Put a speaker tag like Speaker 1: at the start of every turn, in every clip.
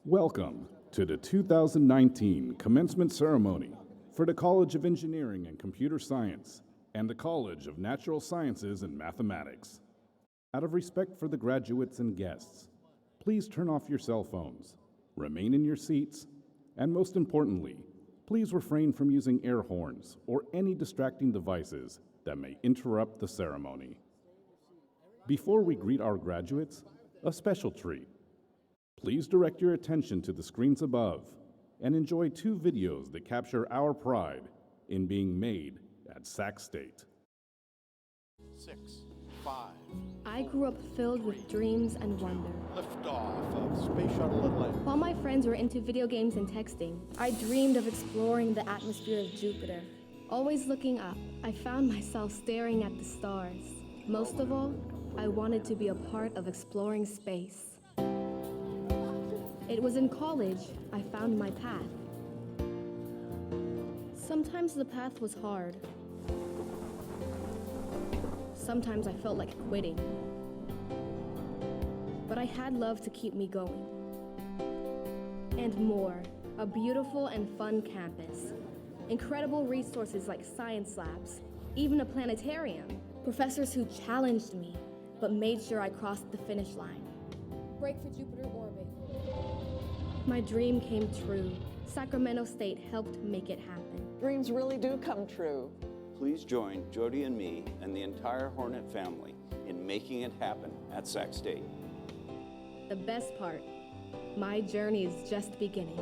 Speaker 1: Welcome to the 2019 Commencement Ceremony for the College of Engineering and Computer Science and the College of Natural Sciences and Mathematics. Out of respect for the graduates and guests, please turn off your cell phones, remain in your seats, and most importantly, please refrain from using air horns or any distracting devices that may interrupt the ceremony. Before we greet our graduates, a special treat. Please direct your attention to the screens above and enjoy two videos that capture our pride in being made at Sac State.
Speaker 2: 6, 5.
Speaker 3: I grew up filled with dreams and wonder.
Speaker 2: Liftoff of Space Shuttle Atlantis.
Speaker 3: While my friends were into video games and texting, I dreamed of exploring the atmosphere of Jupiter. Always looking up, I found myself staring at the stars. Most of all, I wanted to be a part of exploring space. It was in college I found my path. Sometimes the path was hard. Sometimes I felt like quitting. But I had love to keep me going. And more, a beautiful and fun campus. Incredible resources like science labs, even a planetarium. Professors who challenged me, but made sure I crossed the finish line.
Speaker 4: Break for Jupiter orbit.
Speaker 3: My dream came true. Sacramento State helped make it happen.
Speaker 5: Dreams really do come true.
Speaker 6: Please join Jody and me and the entire Hornet family in making it happen at Sac State.
Speaker 3: The best part, my journey is just beginning.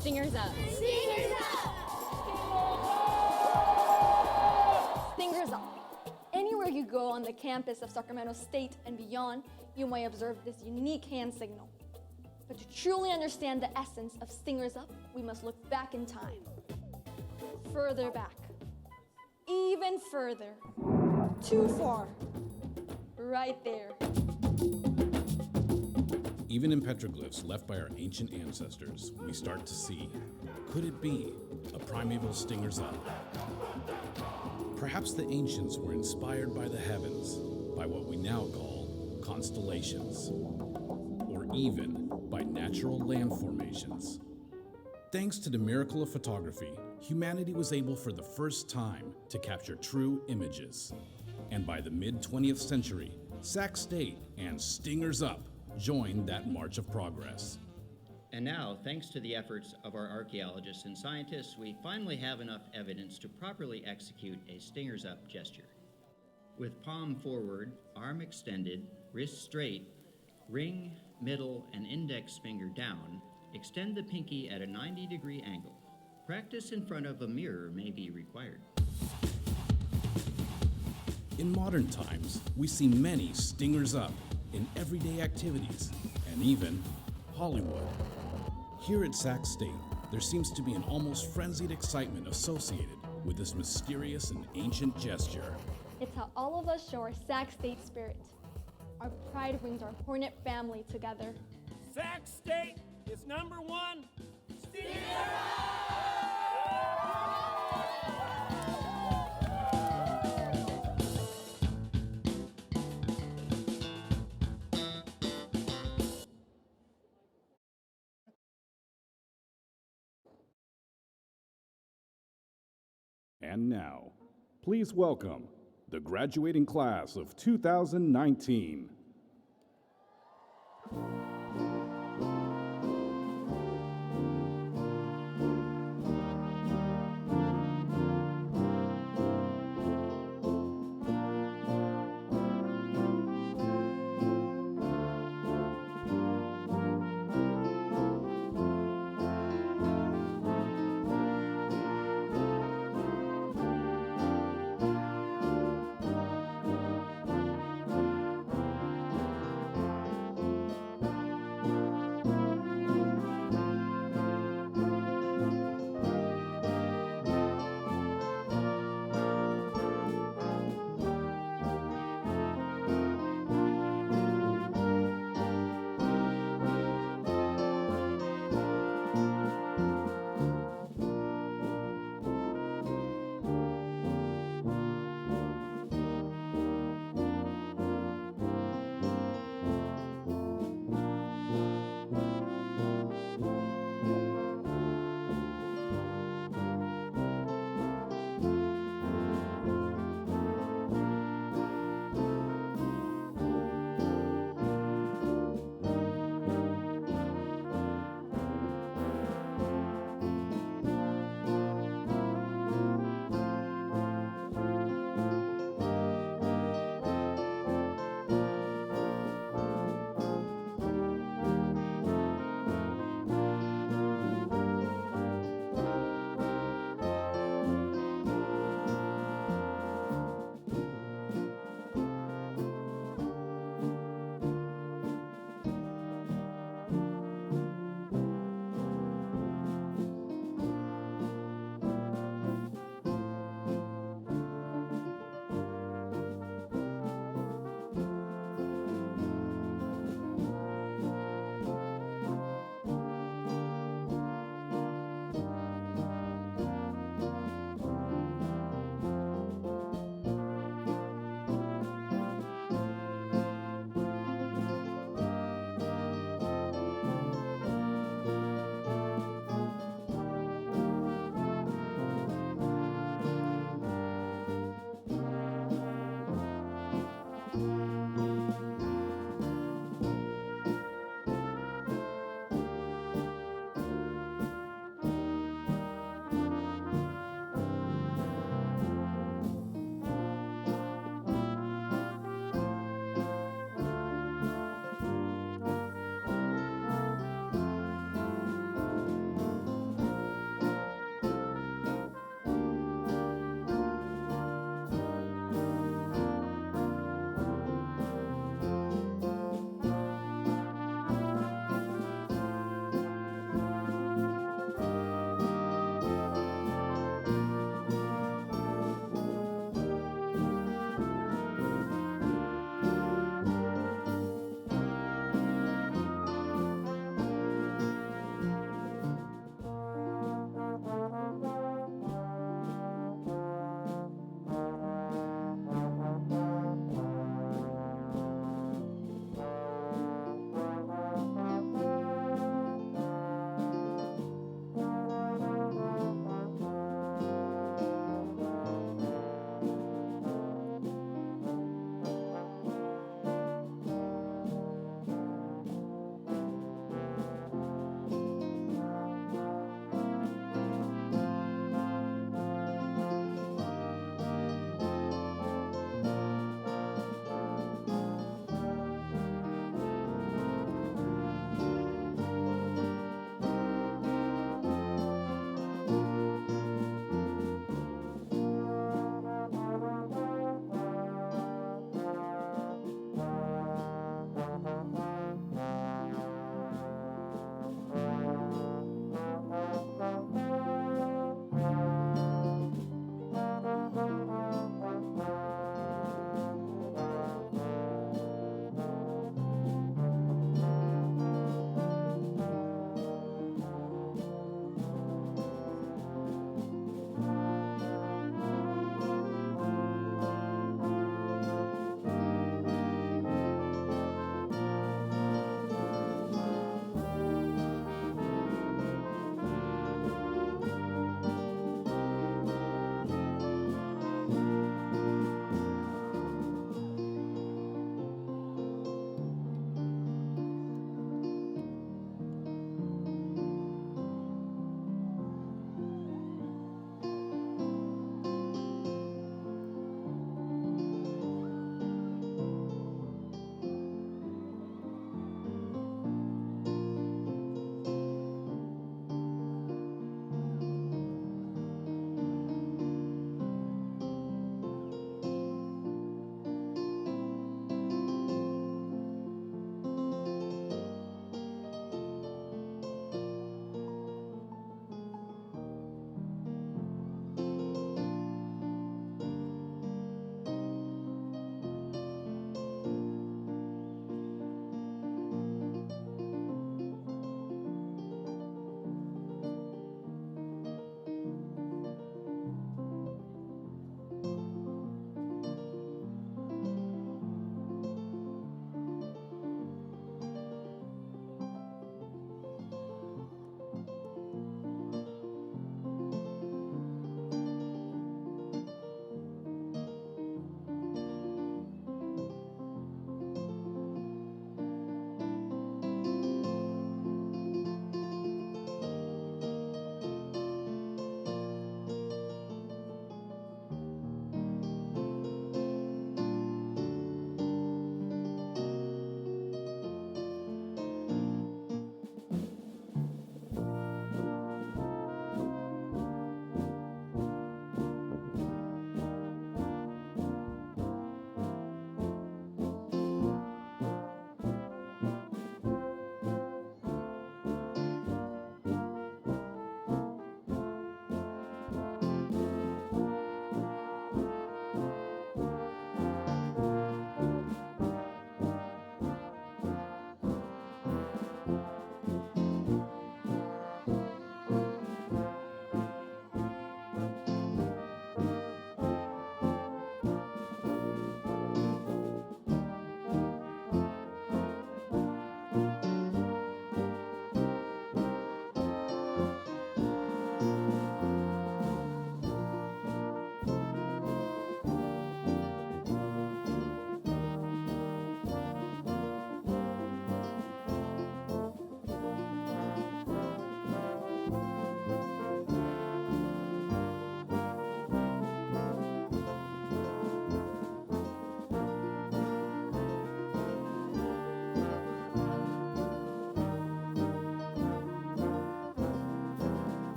Speaker 4: Stingers up.
Speaker 7: Stingers up!
Speaker 4: Stingers up. Anywhere you go on the campus of Sacramento State and beyond, you may observe this unique hand signal. But to truly understand the essence of Stingers Up, we must look back in time. Further back. Even further. Too far. Right there.
Speaker 1: Even in petroglyphs left by our ancient ancestors, we start to see, could it be a primeval Stingers Up? Perhaps the ancients were inspired by the heavens, by what we now call constellations, or even by natural land formations. Thanks to the miracle of photography, humanity was able for the first time to capture true images. And by the mid-20th century, Sac State and Stingers Up joined that march of progress.
Speaker 8: And now, thanks to the efforts of our archaeologists and scientists, we finally have enough evidence to properly execute a Stingers Up gesture. With palm forward, arm extended, wrist straight, ring, middle, and index finger down, extend the pinky at a 90-degree angle. Practice in front of a mirror may be required.
Speaker 1: In modern times, we see many Stingers Up in everyday activities and even Hollywood. Here at Sac State, there seems to be an almost frenzied excitement associated with this mysterious and ancient gesture.
Speaker 4: It's how all of us show our Sac State spirit. Our pride brings our Hornet family together.
Speaker 9: Sac State is #1.
Speaker 1: And now, please welcome the graduating class of 2019.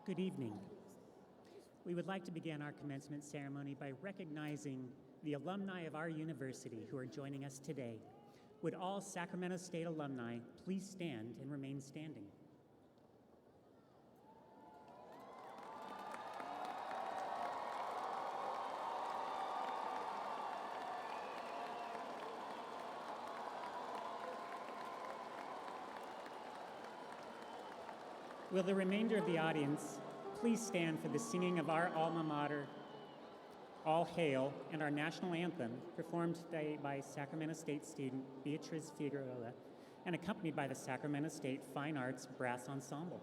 Speaker 7: Good evening. We would like to begin our commencement ceremony by recognizing the alumni of our university who are joining us today. Would all Sacramento State alumni please stand and remain standing? Will the remainder of the audience please stand for the singing of our alma mater, All Hail, and our national anthem, performed today by Sacramento State student Beatriz Figueroa and accompanied by the Sacramento State Fine Arts Brass Ensemble.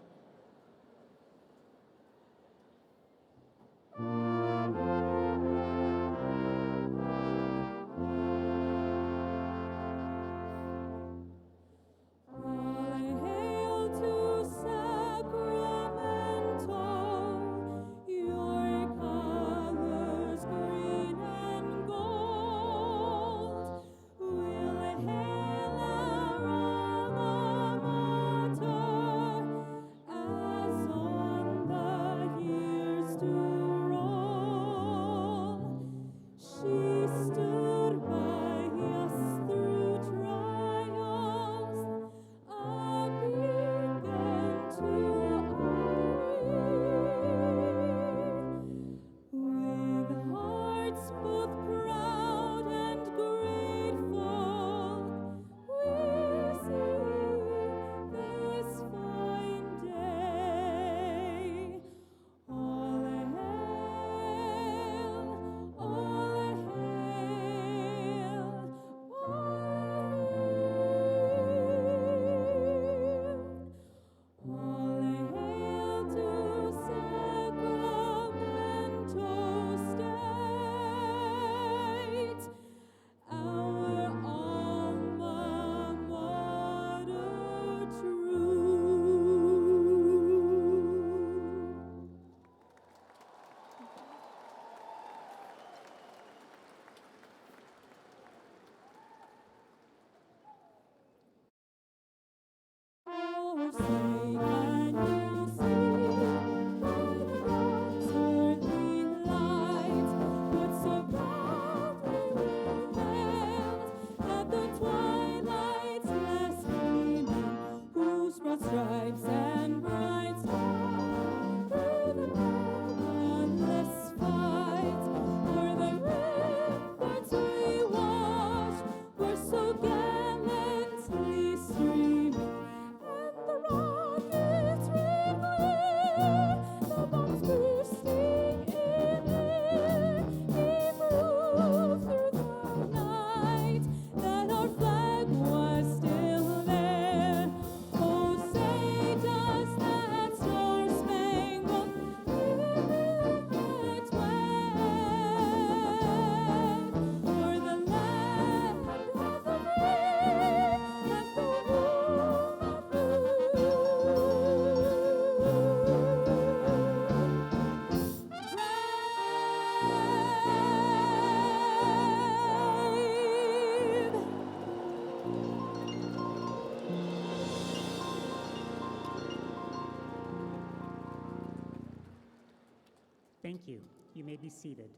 Speaker 7: Thank you. You may be seated.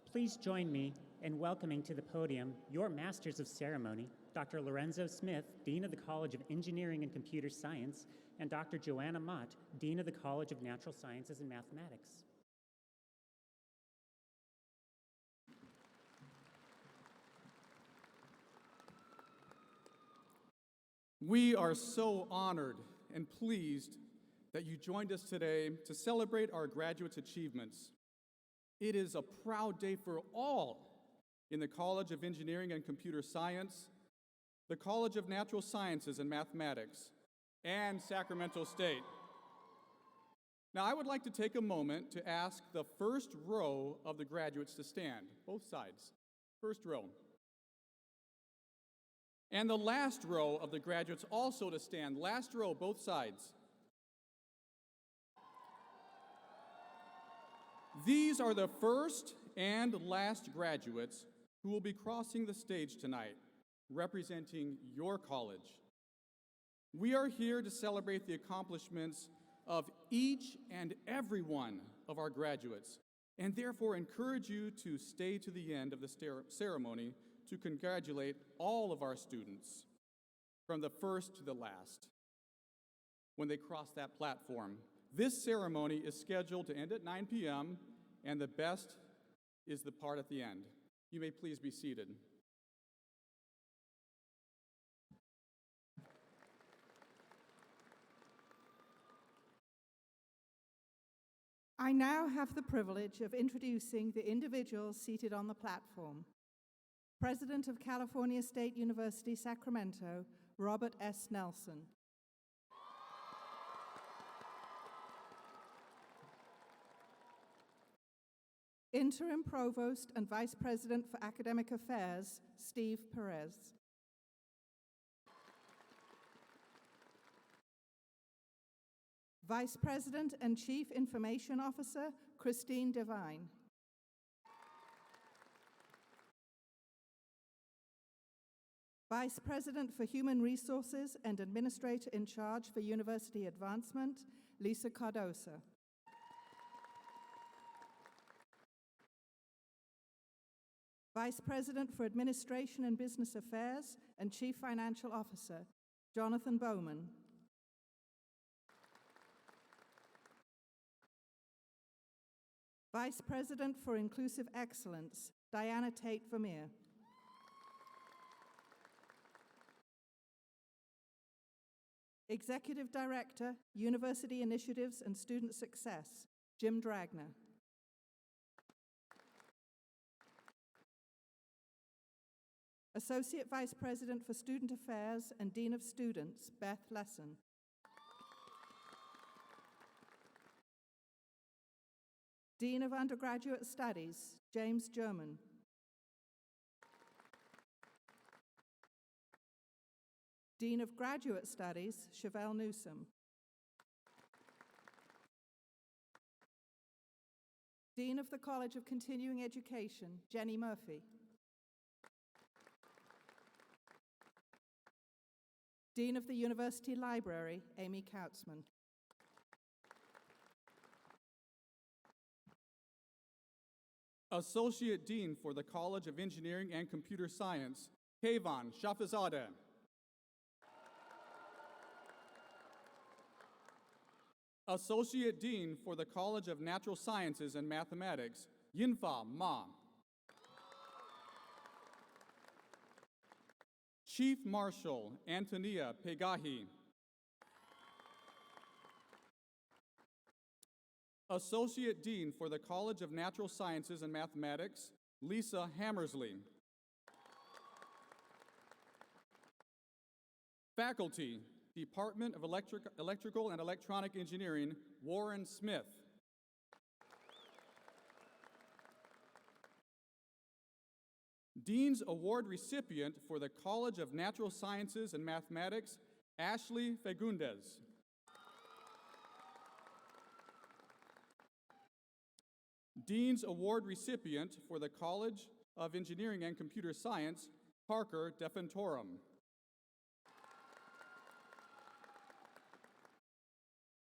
Speaker 7: Please join me in welcoming to the podium your Masters of Ceremony, Dr. Lorenzo Smith, Dean of the College of Engineering and Computer Science, and Dr. Joanna Mott, Dean of the College of Natural Sciences and Mathematics.
Speaker 10: We are so honored and pleased that you joined us today to celebrate our graduates' achievements. It is a proud day for all in the College of Engineering and Computer Science, the College of Natural Sciences and Mathematics, and Sacramento State. Now, I would like to take a moment to ask the first row of the graduates to stand, both sides. First row. And the last row of the graduates also to stand. Last row, both sides. These are the first and last graduates who will be crossing the stage tonight, representing your college. We are here to celebrate the accomplishments of each and every one of our graduates, and therefore encourage you to stay to the end of the ceremony to congratulate all of our students, from the first to the last, when they cross that platform. This ceremony is scheduled to end at 9 p.m., and the best is the part at the end. You may please be seated.
Speaker 5: I now have the privilege of introducing the individuals seated on the platform. President of California State University, Sacramento, Robert S. Nelson. Interim Provost and Vice President for Academic Affairs, Steve Perez. Vice President and Chief Information Officer, Christine Devine. Vice President for Human Resources and Administrator in Charge for University Advancement, Lisa Cardosa. Vice President for Administration and Business Affairs and Chief Financial Officer, Jonathan Bowman. Vice President for Inclusive Excellence, Diana Tate Vermeer. Executive Director, University Initiatives and Student Success, Jim Dragner. Associate Vice President for Student Affairs and Dean of Students, Beth Lesson. Dean of Undergraduate Studies, James German. Dean of Graduate Studies, Chevelle Newsom. Dean of the College of Continuing Education, Jenny Murphy. Dean of the University Library, Amy Kautzman.
Speaker 10: Associate Dean for the College of Engineering and Computer Science, Kayvon Shafizadeh. Associate Dean for the College of Natural Sciences and Mathematics, Yinfa Ma. Chief Marshal, Antonia Pegahi. Associate Dean for the College of Natural Sciences and Mathematics, Lisa Hammersley. Faculty, Department of Electrical and Electronic Engineering, Warren Smith. Dean's Award recipient for the College of Natural Sciences and Mathematics, Ashley Fagundes. Dean's Award recipient for the College of Engineering and Computer Science, Parker Defantorum.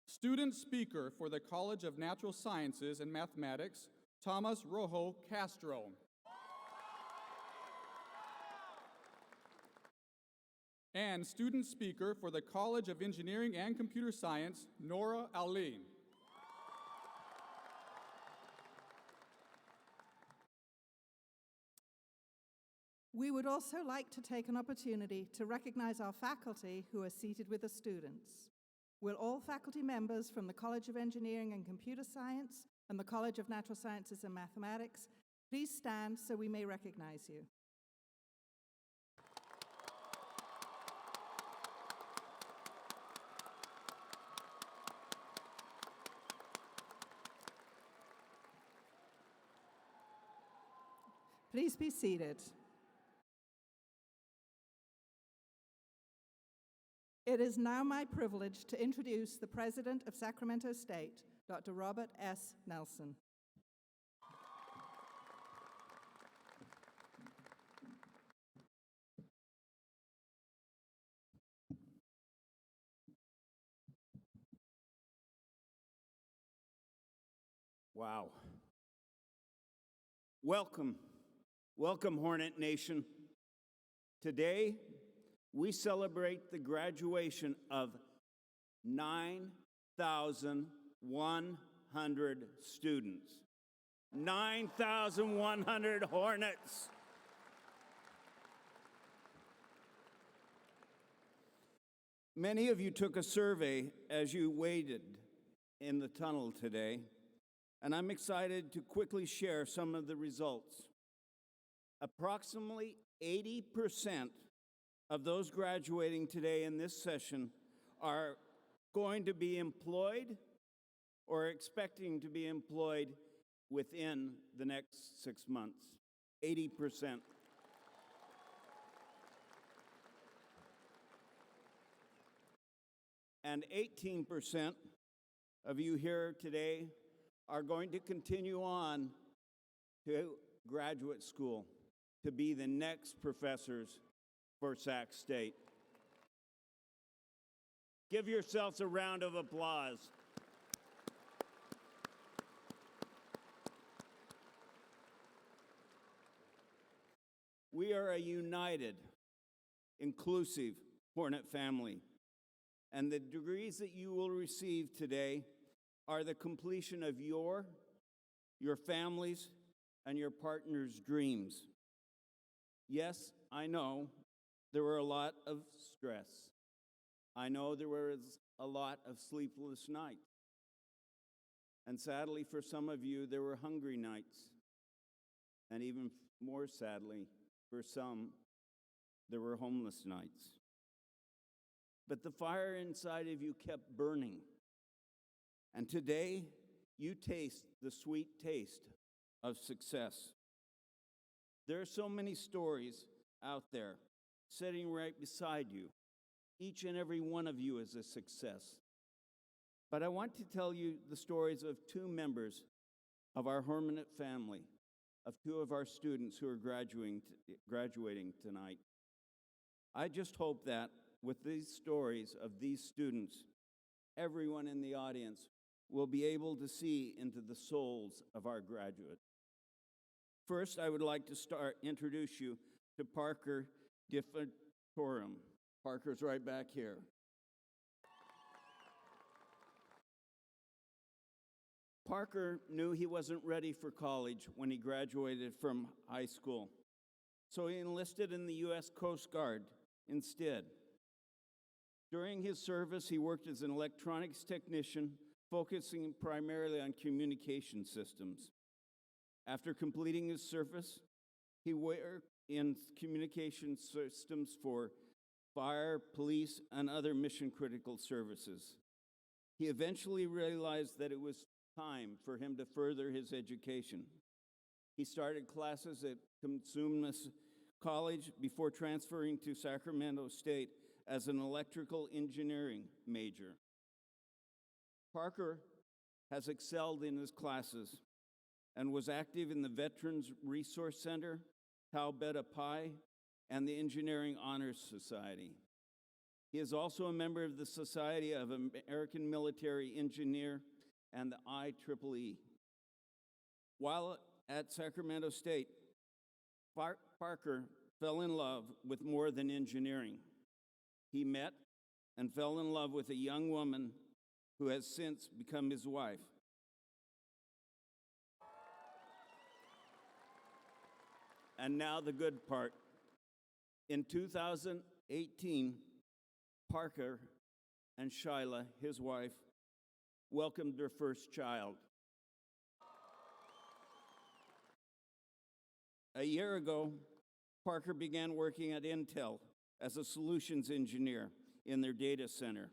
Speaker 10: Student Speaker for the College of Natural Sciences and Mathematics, Thomas Rojo Castro. And Student Speaker for the College of Engineering and Computer Science, Nora Ali.
Speaker 5: We would also like to take an opportunity to recognize our faculty who are seated with the students. Will all faculty members from the College of Engineering and Computer Science and the College of Natural Sciences and Mathematics please stand so we may recognize you. Please be seated. It is now my privilege to introduce the President of Sacramento State, Dr. Robert S. Nelson.
Speaker 6: Wow. Welcome. Welcome, Hornet Nation. Today, we celebrate the graduation of 9,100 students. 9,100 Hornets. Many of you took a survey as you waited in the tunnel today, and I'm excited to quickly share some of the results. Approximately 80% of those graduating today in this session are going to be employed or expecting to be employed within the next 6 months. 80%. And 18% of you here today are going to continue on to graduate school to be the next professors for Sac State. Give yourselves a round of applause. We are a united, inclusive Hornet family, and the degrees that you will receive today are the completion of your families, and your partner's dreams. Yes, I know there were a lot of stress. I know there was a lot of sleepless nights. And sadly, for some of you, there were hungry nights. And even more sadly, for some, there were homeless nights. But the fire inside of you kept burning. And today, you taste the sweet taste of success. There are so many stories out there sitting right beside you. Each and every one of you is a success. But I want to tell you the stories of two members of our Hornet family, of two of our students who are graduating tonight. I just hope that with these stories of these students, everyone in the audience will be able to see into the souls of our graduates. First, I would like to introduce you to Parker Diffatorum. Parker's right back here. Parker knew he wasn't ready for college when he graduated from high school, so he enlisted in the U.S. Coast Guard instead. During his service, he worked as an electronics technician, focusing primarily on communication systems. After completing his service, he worked in communication systems for fire, police, and other mission-critical services. He eventually realized that it was time for him to further his education. He started classes at Commencement College before transferring to Sacramento State as an electrical engineering major. Parker has excelled in his classes and was active in the Veterans Resource Center, Tau Beta Pi, and the Engineering Honors Society. He is also a member of the Society of American Military Engineer and the IEEE. While at Sacramento State, Parker fell in love with more than engineering. He met and fell in love with a young woman who has since become his wife. And now the good part. In 2018, Parker and Shyla, his wife, welcomed their first child. A year ago, Parker began working at Intel as a solutions engineer in their data center.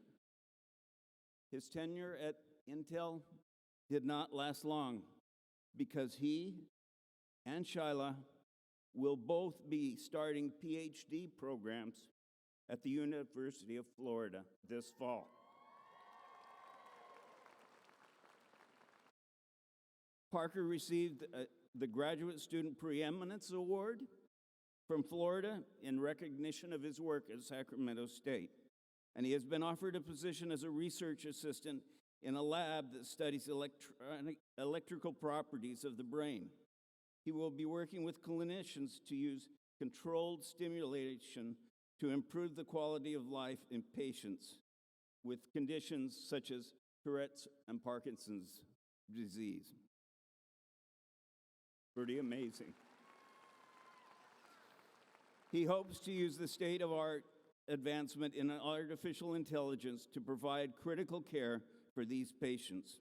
Speaker 6: His tenure at Intel did not last long because he and Shyla will both be starting PhD programs at the University of Florida this fall. Parker received the Graduate Student Preeminence Award from Florida in recognition of his work at Sacramento State. And he has been offered a position as a research assistant in a lab that studies electrical properties of the brain. He will be working with clinicians to use controlled stimulation to improve the quality of life in patients with conditions such as Tourette's and Parkinson's disease. Pretty amazing. He hopes to use the state-of-the-art advancement in artificial intelligence to provide critical care for these patients.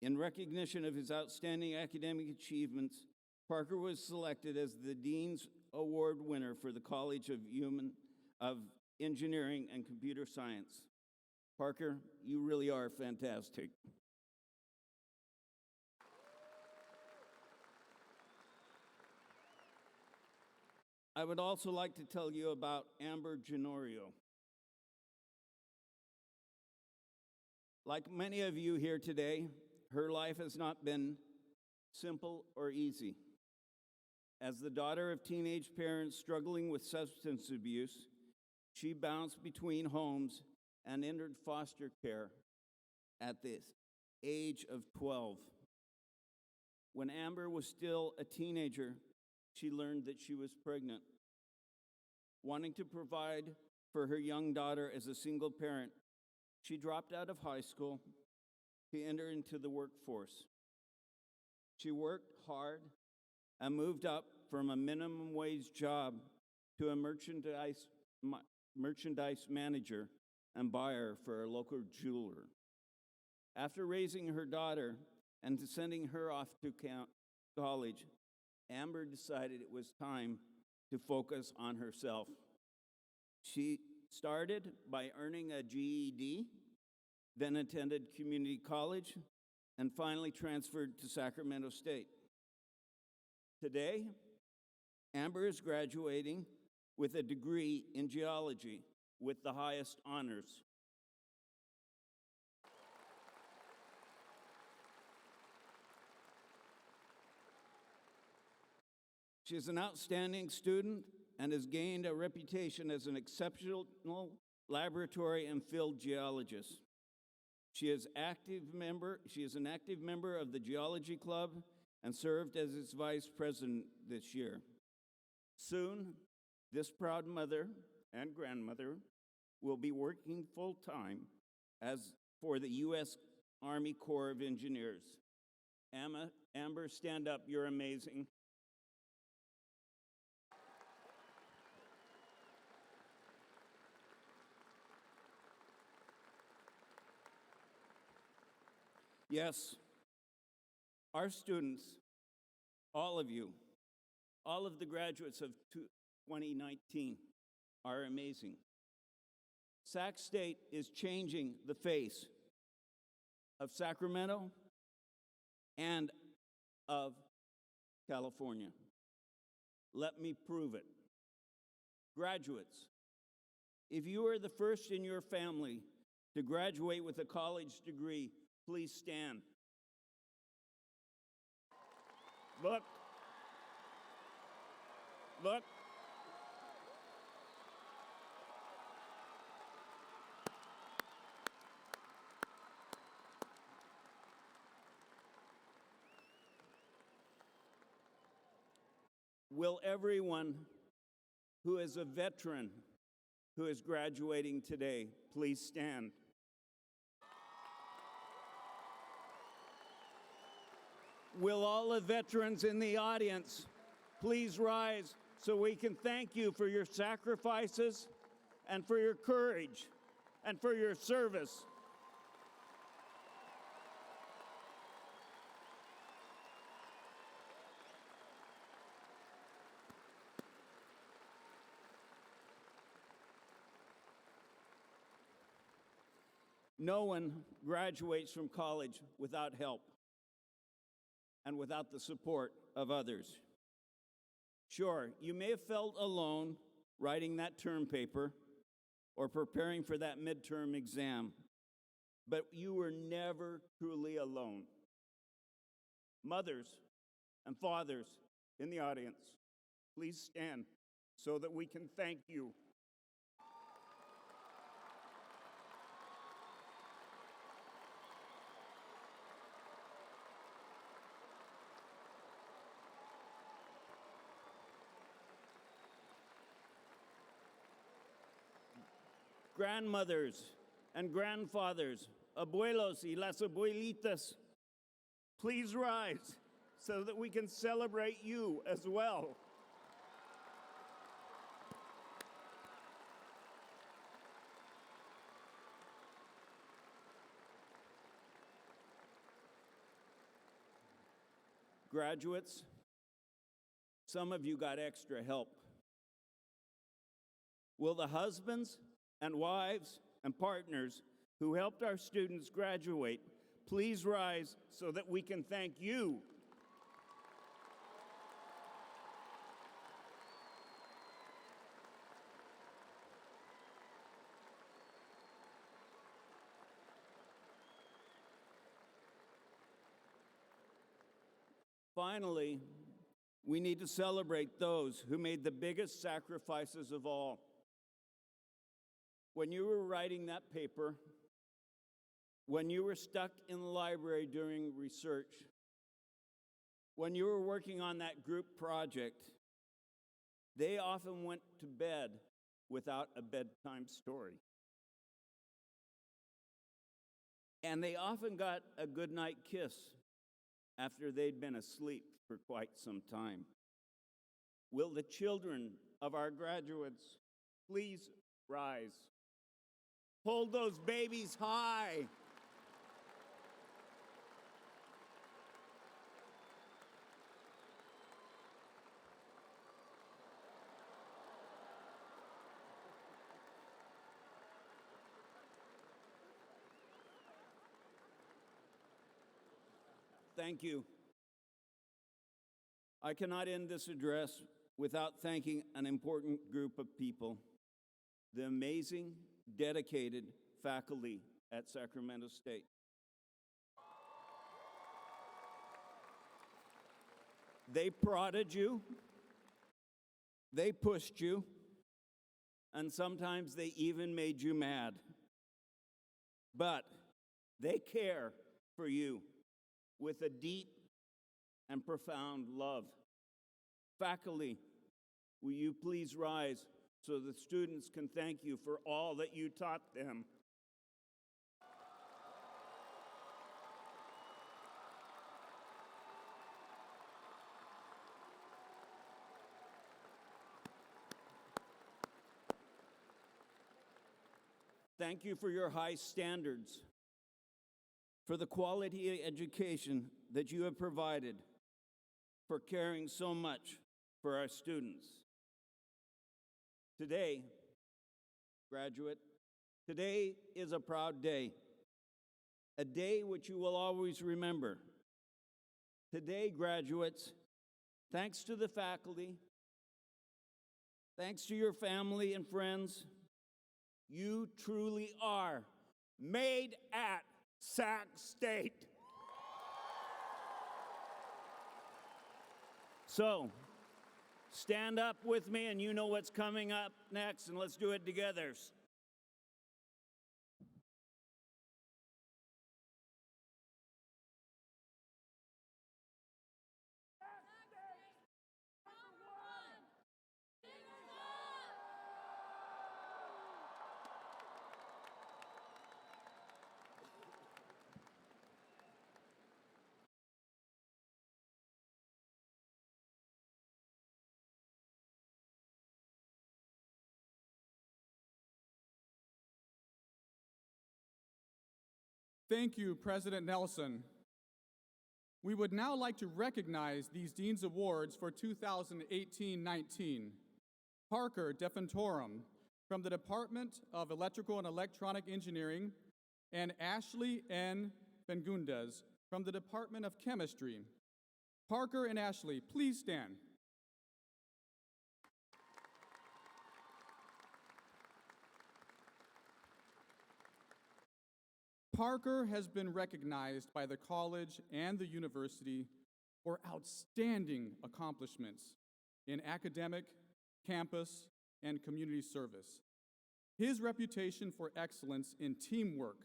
Speaker 6: In recognition of his outstanding academic achievements, Parker was selected as the Dean's Award winner for the College of Engineering and Computer Science. Parker, you really are fantastic. I would also like to tell you about Amber Genorio. Like many of you here today, her life has not been simple or easy. As the daughter of teenage parents struggling with substance abuse, she bounced between homes and entered foster care at the age of 12. When Amber was still a teenager, she learned that she was pregnant. Wanting to provide for her young daughter as a single parent, she dropped out of high school to enter into the workforce. She worked hard and moved up from a minimum wage job to a merchandise manager and buyer for a local jeweler. After raising her daughter and sending her off to college, Amber decided it was time to focus on herself. She started by earning a GED, then attended community college, and finally transferred to Sacramento State. Today, Amber is graduating with a degree in geology with the highest honors. She is an outstanding student and has gained a reputation as an exceptional laboratory and field geologist. She is an active member of the Geology Club and served as its vice president this year. Soon, this proud mother and grandmother will be working full-time for the U.S. Army Corps of Engineers. Amber, stand up, you're amazing. Yes, our students, all of you, all of the graduates of 2019 are amazing. Sac State is changing the face of Sacramento and of California. Let me prove it. Graduates, if you are the first in your family to graduate with a college degree, please stand. Look. Look. Will everyone who is a veteran who is graduating today please stand? Will all the veterans in the audience please rise so we can thank you for your sacrifices and for your courage and for your service. No one graduates from college without help and without the support of others. Sure, you may have felt alone writing that term paper or preparing for that midterm exam, but you were never truly alone. Mothers and fathers in the audience, please stand so that we can thank you. grandmothers and grandfathers, abuelos y las abuelitas, please rise so that we can celebrate you as well. Graduates, some of you got extra help. Will the husbands and wives and partners who helped our students graduate please rise so that we can thank you? Finally, we need to celebrate those who made the biggest sacrifices of all. When you were writing that paper, when you were stuck in the library doing research, when you were working on that group project, they often went to bed without a bedtime story. And they often got a goodnight kiss after they'd been asleep for quite some time. Will the children of our graduates please rise? Hold those babies high. Thank you. I cannot end this address without thanking an important group of people, the amazing, dedicated faculty at Sacramento State. They prodded you, they pushed you, and sometimes they even made you mad. But they care for you with a deep and profound love. Faculty, will you please rise so the students can thank you for all that you taught them? Thank you for your high standards, for the quality education that you have provided, for caring so much for our students. Today, graduate, today is a proud day, a day which you will always remember. Today, graduates, thanks to the faculty, thanks to your family and friends, you truly are made at Sac State. So, stand up with me, and you know what's coming up next, and let's do it together.
Speaker 10: Thank you, President Nelson. We would now like to recognize these Dean's Awards for 2018-19. Parker Defantorum from the Department of Electrical and Electronic Engineering, and Ashley N. Bengundes from the Department of Chemistry. Parker and Ashley, please stand. Parker has been recognized by the college and the university for outstanding accomplishments in academic, campus, and community service. His reputation for excellence in teamwork,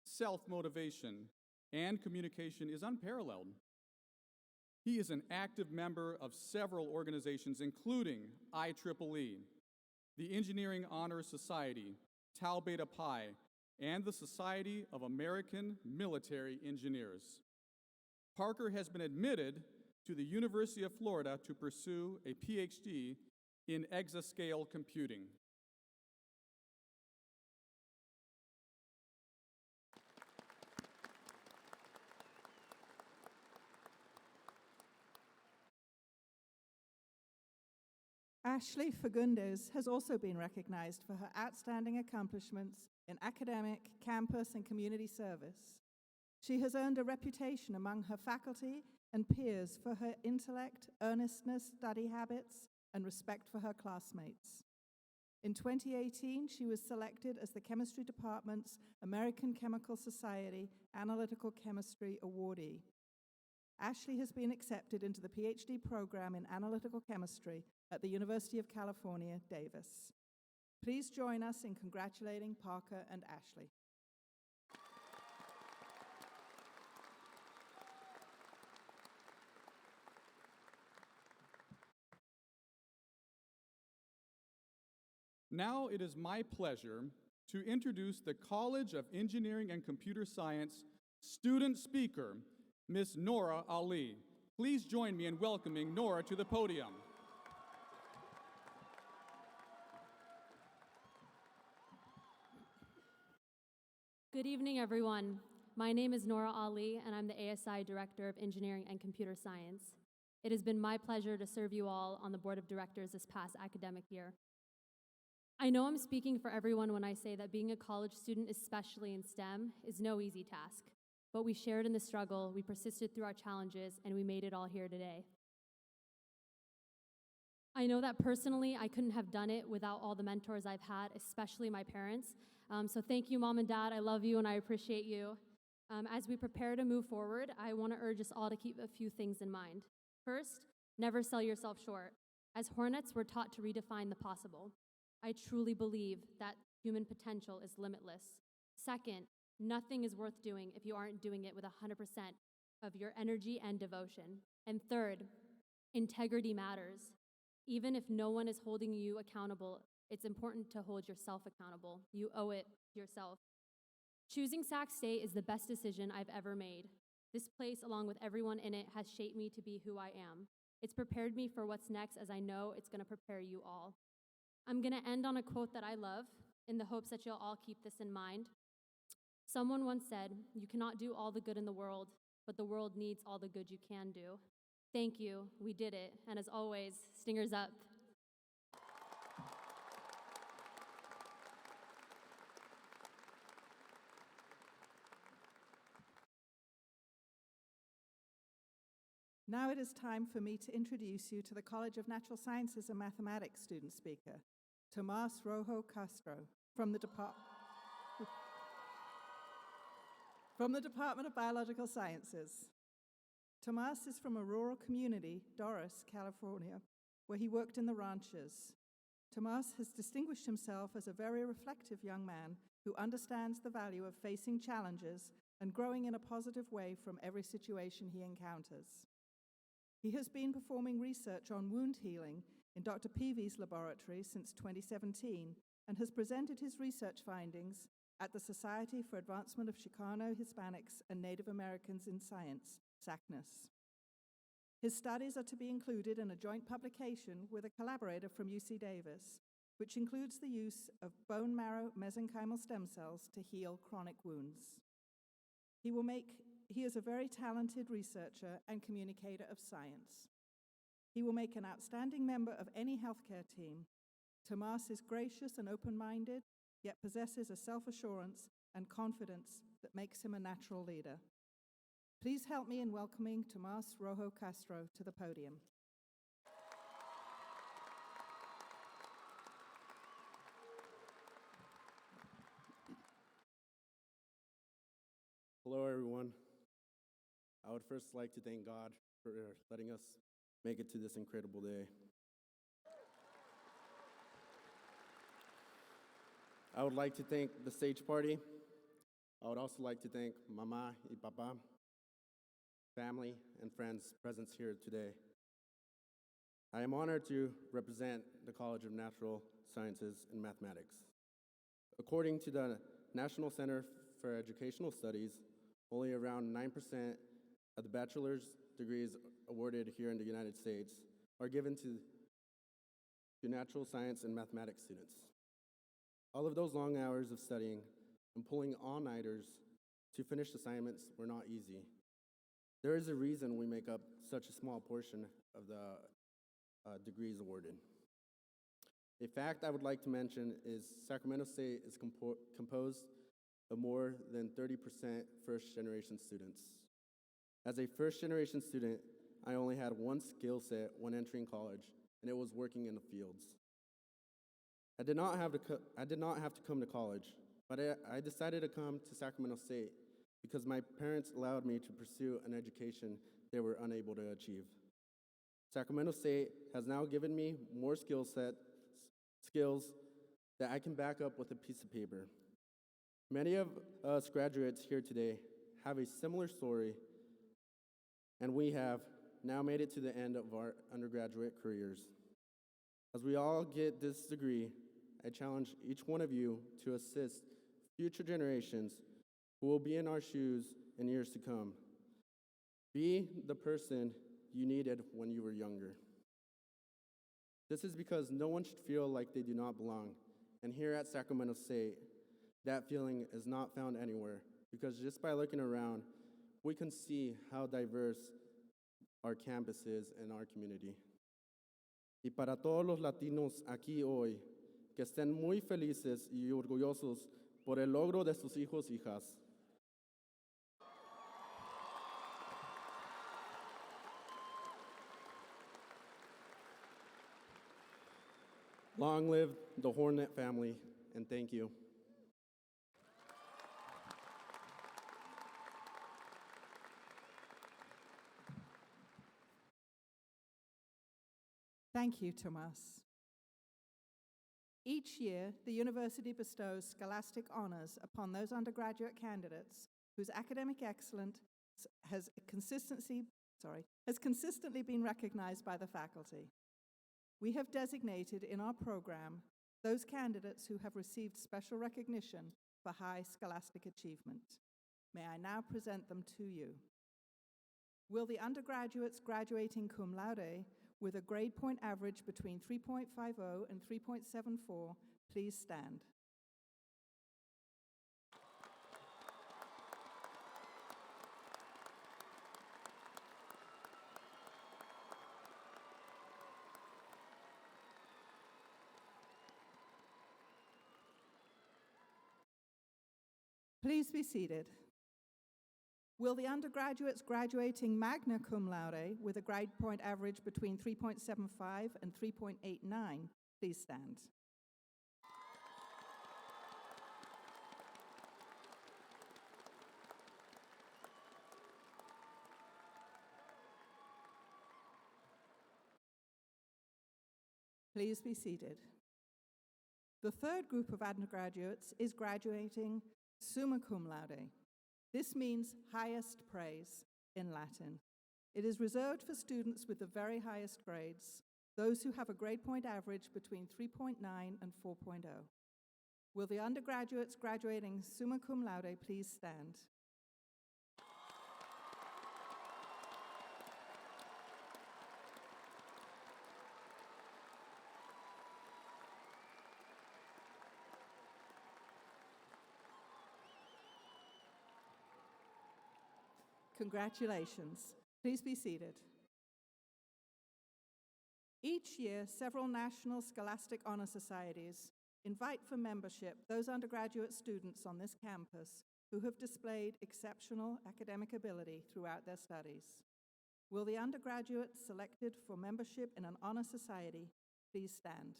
Speaker 10: self-motivation, and communication is unparalleled. He is an active member of several organizations, including IEEE, the Engineering Honor Society, Tau Beta Pi, and the Society of American Military Engineers. Parker has been admitted to the University of Florida to pursue a PhD in exascale computing.
Speaker 5: Ashley Fagundes has also been recognized for her outstanding accomplishments in academic, campus, and community service. She has earned a reputation among her faculty and peers for her intellect, earnestness, study habits, and respect for her classmates. In 2018, she was selected as the Chemistry Department's American Chemical Society Analytical Chemistry Awardee. Ashley has been accepted into the PhD program in analytical chemistry at the University of California, Davis. Please join us in congratulating Parker and Ashley.
Speaker 10: Now it is my pleasure to introduce the College of Engineering and Computer Science student speaker, Ms. Nora Ali. Please join me in welcoming Nora to the podium.
Speaker 11: Good evening, everyone. My name is Nora Ali, and I'm the ASI Director of Engineering and Computer Science. It has been my pleasure to serve you all on the Board of Directors this past academic year. I know I'm speaking for everyone when I say that being a college student, especially in STEM, is no easy task. But we shared in the struggle, we persisted through our challenges, and we made it all here today. I know that personally, I couldn't have done it without all the mentors I've had, especially my parents. So thank you, Mom and Dad. I love you and I appreciate you. As we prepare to move forward, I want to urge us all to keep a few things in mind. First, never sell yourself short. As Hornets, we're taught to redefine the possible. I truly believe that human potential is limitless. Second, nothing is worth doing if you aren't doing it with 100% of your energy and devotion. And third, integrity matters. Even if no one is holding you accountable, it's important to hold yourself accountable. You owe it to yourself. Choosing Sac State is the best decision I've ever made. This place, along with everyone in it, has shaped me to be who I am. It's prepared me for what's next, as I know it's going to prepare you all. I'm going to end on a quote that I love, in the hopes that you'll all keep this in mind. Someone once said, "You cannot do all the good in the world, but the world needs all the good you can do." Thank you. We did it. And as always, Stingers up.
Speaker 5: Now it is time for me to introduce you to the College of Natural Sciences and Mathematics student speaker, Tomas Rojo Castro, from the Department of Biological Sciences. Tomas is from a rural community, Doris, California, where he worked in the ranches. Tomas has distinguished himself as a very reflective young man who understands the value of facing challenges and growing in a positive way from every situation he encounters. He has been performing research on wound healing in Dr. Peavy's laboratory since 2017 and has presented his research findings at the Society for Advancement of Chicano, Hispanics, and Native Americans in Science, SACNAS. His studies are to be included in a joint publication with a collaborator from UC Davis, which includes the use of bone marrow mesenchymal stem cells to heal chronic wounds. He is a very talented researcher and communicator of science. He will make an outstanding member of any healthcare team. Tomas is gracious and open-minded, yet possesses a self-assurance and confidence that makes him a natural leader. Please help me in welcoming Tomas Rojo Castro to the podium.
Speaker 12: Hello, everyone. I would first like to thank God for letting us make it to this incredible day. I would like to thank the stage party. I would also like to thank Mama y Papa, family and friends present here today. I am honored to represent the College of Natural Sciences and Mathematics. According to the National Center for Educational Studies, only around 9% of the bachelor's degrees awarded here in the United States are given to natural science and mathematics students. All of those long hours of studying and pulling all-nighters to finish assignments were not easy. There is a reason we make up such a small portion of the degrees awarded. A fact I would like to mention is Sacramento State is composed of more than 30% first-generation students. As a first-generation student, I only had one skill set when entering college, and it was working in the fields. I did not have to come to college, but I decided to come to Sacramento State because my parents allowed me to pursue an education they were unable to achieve. Sacramento State has now given me more skills that I can back up with a piece of paper. Many of us graduates here today have a similar story, and we have now made it to the end of our undergraduate careers. As we all get this degree, I challenge each one of you to assist future generations who will be in our shoes in years to come. Be the person you needed when you were younger. This is because no one should feel like they do not belong. And here at Sacramento State, that feeling is not found anywhere, because just by looking around, we can see how diverse our campus is in our community. Y para todos los latinos aquí hoy, que estén muy felices y orgullosos por el logro de sus hijos y hijas. Long live the Hornet family, and thank you.
Speaker 5: Thank you, Tomas. Each year, the university bestows scholastic honors upon those undergraduate candidates whose academic excellence has consistently been recognized by the faculty. We have designated in our program those candidates who have received special recognition for high scholastic achievement. May I now present them to you. Will the undergraduates graduating cum laude with a grade point average between 3.50 and 3.74 please stand? Please be seated. Will the undergraduates graduating magna cum laude with a grade point average between 3.75 and 3.89 please stand? Please be seated. The third group of undergraduates is graduating summa cum laude. This means highest praise in Latin. It is reserved for students with the very highest grades, those who have a grade point average between 3.9 and 4.0. Will the undergraduates graduating summa cum laude please stand? Congratulations. Please be seated. Each year, several national scholastic honor societies invite for membership those undergraduate students on this campus who have displayed exceptional academic ability throughout their studies. Will the undergraduates selected for membership in an honor society please stand?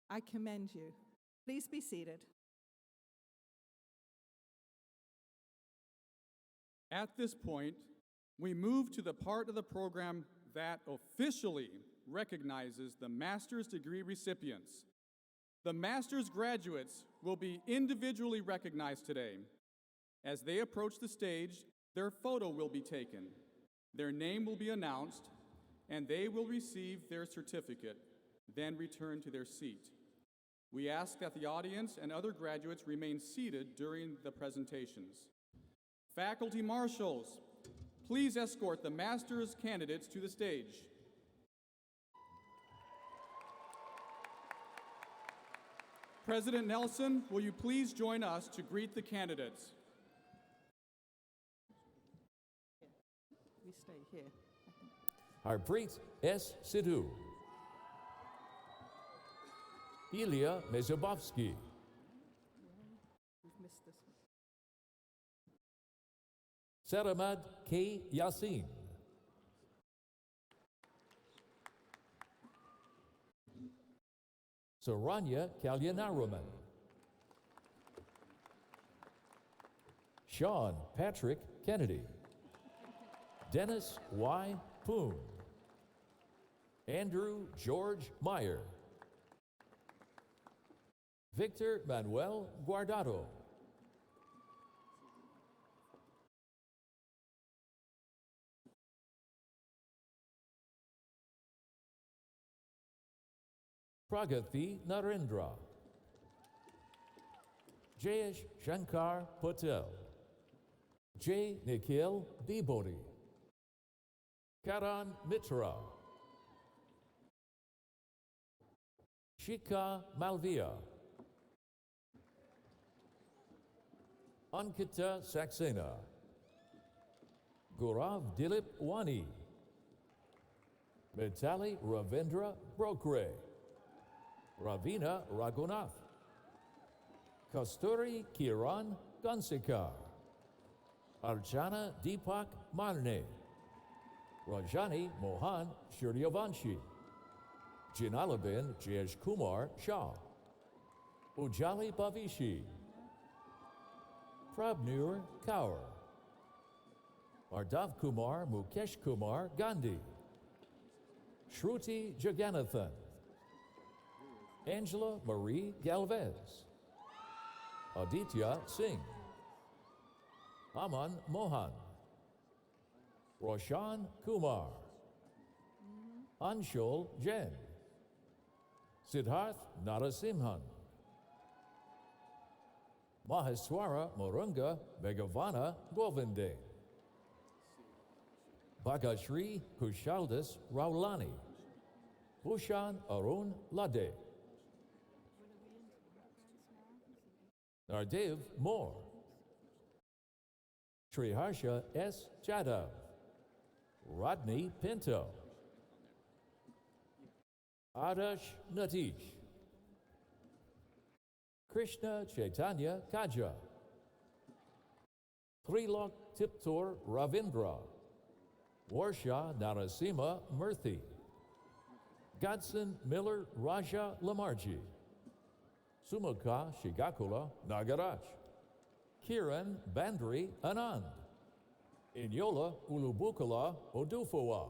Speaker 5: I commend you. Please be seated.
Speaker 10: At this point, we move to the part of the program that officially recognizes the master's degree recipients. The master's graduates will be individually recognized today. As they approach the stage, their photo will be taken, their name will be announced, and they will receive their certificate, then return to their seat. We ask that the audience and other graduates remain seated during the presentations. Faculty marshals, please escort the master's candidates to the stage. President Nelson, will you please join us to greet the candidates?
Speaker 5: We stay here.
Speaker 13: Harpreet S. Sidhu. Ilya Mezubovsky.
Speaker 5: We've missed this one.
Speaker 13: Saramad K. Yassin. Saranya Kalyanaruman. Sean Patrick Kennedy. Dennis Y. Poon. Andrew George Meyer. Victor Manuel Guardado. Pragathi Narendra. Jayesh Shankar Patel. J. Nikhil Dibodi. Karan Mitra. Shika Malvia. Ankita Saxena. Gaurav Dilip Wani. Mitali Ravindra Brokre. Ravina Raghunath. Kasturi Kiran Gansikar. Archana Deepak Marne. Rajani Mohan Shuryavanshi. Jinalabin Jayesh Kumar Shah. Ujali Bavishi. Prabnur Kaur. Ardav Kumar Mukesh Kumar Gandhi. Shruti Jagannathan. Angela Marie Galvez. Aditya Singh. Aman Mohan. Roshan Kumar. Anshul Jain. Siddharth Narasimhan. Maheswara Morunga Megavana Govinde. Bhagashri Kushaldas Raulani. Bhushan Arun Lade. Nardev Moore. Sriharsha S. Jadhav. Rodney Pinto. Adarsh Natish. Krishna Chaitanya Kaja. Trilok Tiptor Ravindra. Warsha Narasimha Murthy. Godson Miller Raja Lamarji. Sumukha Shigakula Nagaraj. Kiran Bandri Anand. Inyola Ulubukala Odufowa.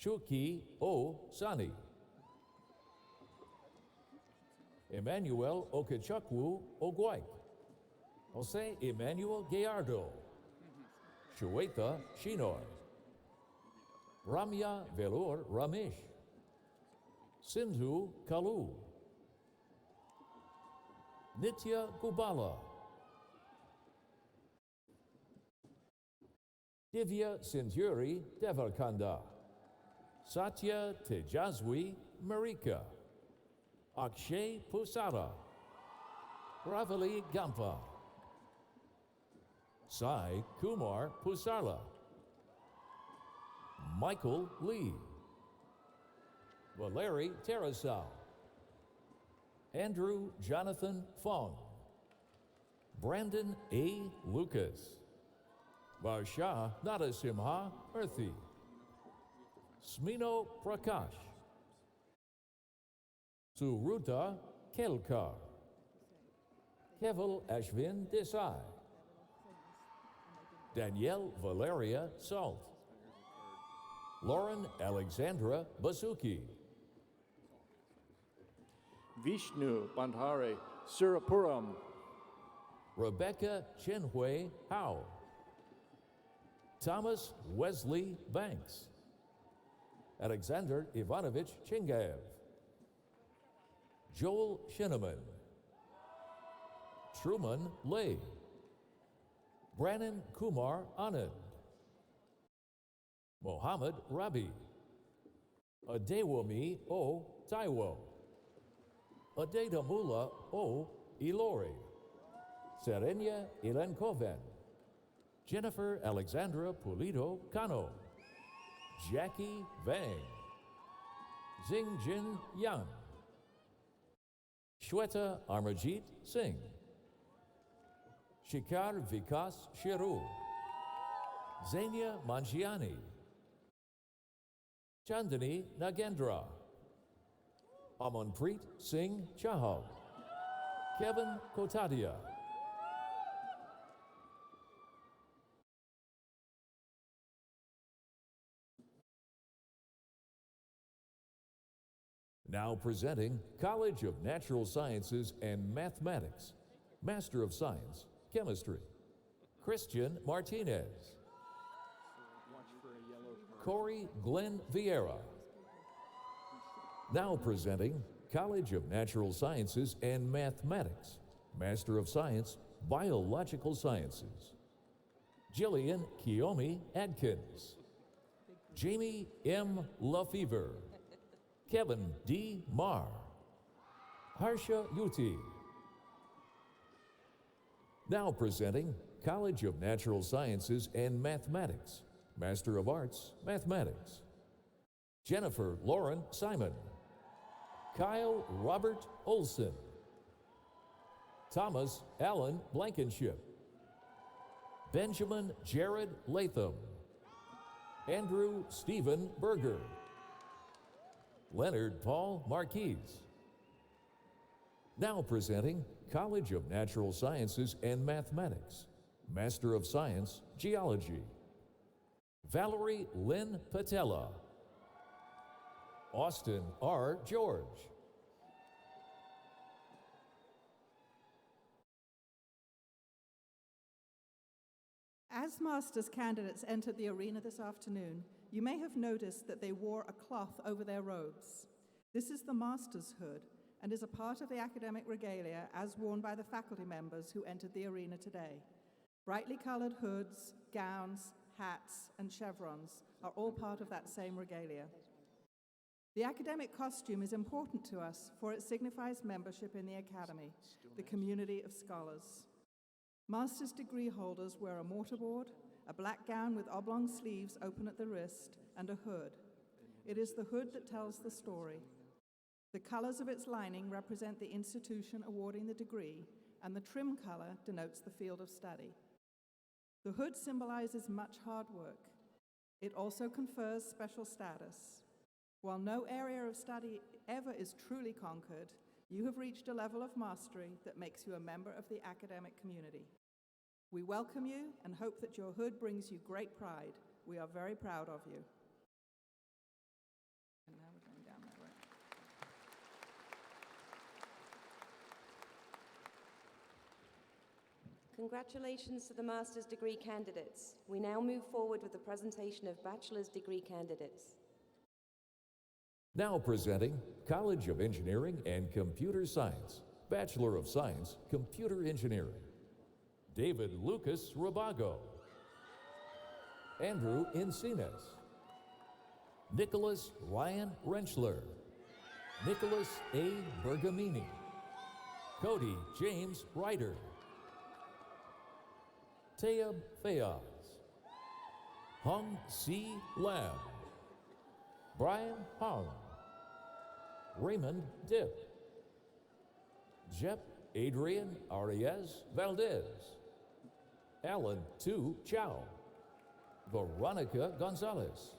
Speaker 13: Shuki O. Sani. Emmanuel Okechukwu Ogwai. Jose Emmanuel Gallardo. Shueta Shinoy. Ramya Velur Ramesh. Sindhu Kalu. Nitya Gubala. Divya Sindhuri Devarkanda. Satya Tejaswi Marika. Akshay Pusara. Ravali Gampa. Sai Kumar Pusarla. Michael Lee. Valeri Terasal. Andrew Jonathan Fong. Brandon A. Lucas. Varsha Narasimha Earthy. Smino Prakash. Suruta Kelkar. Keval Ashvin Desai. Danielle Valeria Salt. Lauren Alexandra Basuki.
Speaker 14: Vishnu Bandhare Surapuram,
Speaker 13: Rebecca Chenhui Howe, Thomas Wesley Banks, Alexander Ivanovich Chingaev, Joel Shinneman, Truman Lay, Brannon Kumar Anand, Mohammed Rabi, Adewumi O. Taiwo, Adedamula O. Ilori, Serenia Ilenkoven, Jennifer Alexandra Pulido Cano, Jackie Vang, Xingjin Yang, Shweta Amarjit Singh, Shikar Vikas Shiru, Zania Manjiani, Chandani Nagendra, Amanpreet Singh Chahal, Kevin Kotadia. Now presenting College of Natural Sciences and Mathematics, Master of Science, Chemistry, Christian Martinez, Corey Glenn Vieira. Now presenting College of Natural Sciences and Mathematics, Master of Science, Biological Sciences, Jillian Kiyomi Adkins, Jamie M. LaFever, Kevin D. Marr, Harsha Yuti. Now presenting College of Natural Sciences and Mathematics, Master of Arts, Mathematics, Jennifer Lauren Simon, Kyle Robert Olson, Thomas Allen Blankenship, Benjamin Jared Latham, Andrew Stephen Berger, Leonard Paul Marquise. Now presenting College of Natural Sciences and Mathematics, Master of Science, Geology, Valerie Lynn Patella, Austin R. George,
Speaker 5: As Masters candidates entered the arena this afternoon, you may have noticed that they wore a cloth over their robes. This is the Master's Hood and is a part of the academic regalia as worn by the faculty members who entered the arena today. Brightly colored hoods, gowns, hats, and chevrons are all part of that same regalia. The academic costume is important to us, for it signifies membership in the Academy, the community of scholars. Master's degree holders wear a mortarboard, a black gown with oblong sleeves open at the wrist, and a hood. It is the hood that tells the story. The colors of its lining represent the institution awarding the degree, and the trim color denotes the field of study. The hood symbolizes much hard work. It also confers special status. While no area of study ever is truly conquered, you have reached a level of mastery that makes you a member of the academic community. We welcome you and hope that your hood brings you great pride. We are very proud of you. And now we're going down that road.
Speaker 15: Congratulations to the master's degree candidates. We now move forward with the presentation of bachelor's degree candidates.
Speaker 13: Now presenting College of Engineering and Computer Science, Bachelor of Science, Computer Engineering, David Lucas Rabago, Andrew Encinas, Nicholas Ryan Renchler, Nicholas A. Bergamini, Cody James Ryder, Tayeb Fayaz, Hung C. Lam, Brian Hung, Raymond Dipp, Jep Adrian Arias Valdez, Alan Tu Chow, Veronica Gonzalez,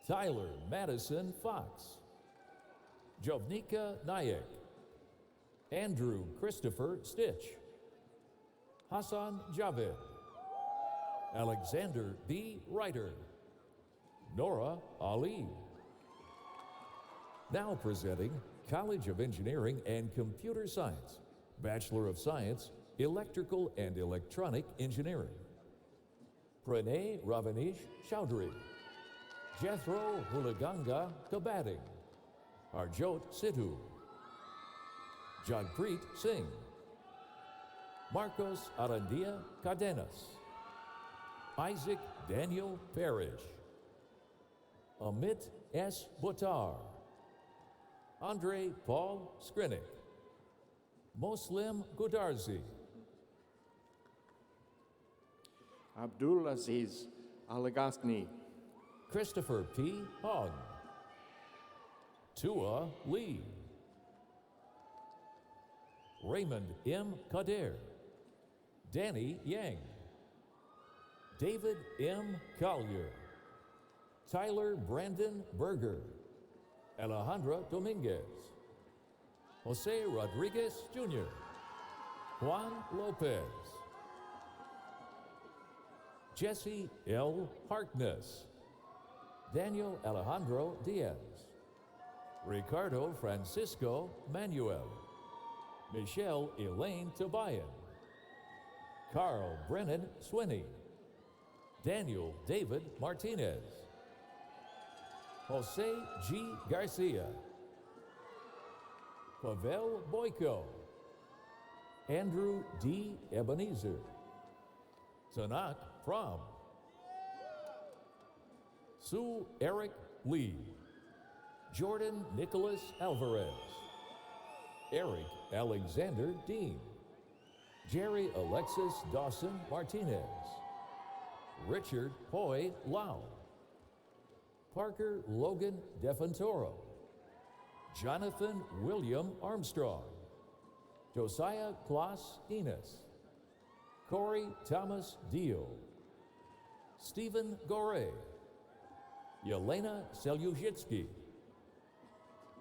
Speaker 13: Tyler Madison Fox, Jovnika Nayak, Andrew Christopher Stitch, Hassan Javed, Alexander B. Ryder, Nora Ali. Now presenting College of Engineering and Computer Science, Bachelor of Science, Electrical and Electronic Engineering. Pranay Ravanish Chowdhury, Jethro Hulaganga Kabading, Harjot Sidhu, Jagpreet Singh, Marcos Arandia Cadenas, Isaac Daniel Parrish, Amit S. Buttar, Andre Paul Skrinick, Muslim Gudarzi,
Speaker 14: Abdul Aziz Alagaskni,
Speaker 13: Christopher P. Hogg, Tua Lee, Raymond M. Kader, Danny Yang, David M. Collier, Tyler Brandon Berger, Alejandra Dominguez, Jose Rodriguez Jr., Juan Lopez, Jesse L. Harkness, Daniel Alejandro Diaz, Ricardo Francisco Manuel, Michelle Elaine Tobian, Carl Brennan Swinney, Daniel David Martinez, Jose G. Garcia, Pavel Boyko, Andrew D. Ebenezer, Tanak Prom, Sue Eric Lee, Jordan Nicholas Alvarez, Eric Alexander Dean, Jerry Alexis Dawson Martinez, Richard Hoy Lau, Parker Logan Defantoro, Jonathan William Armstrong, Josiah Klaus Enos, Corey Thomas Dio, Stephen Gore, Yelena Selyuzhitsky,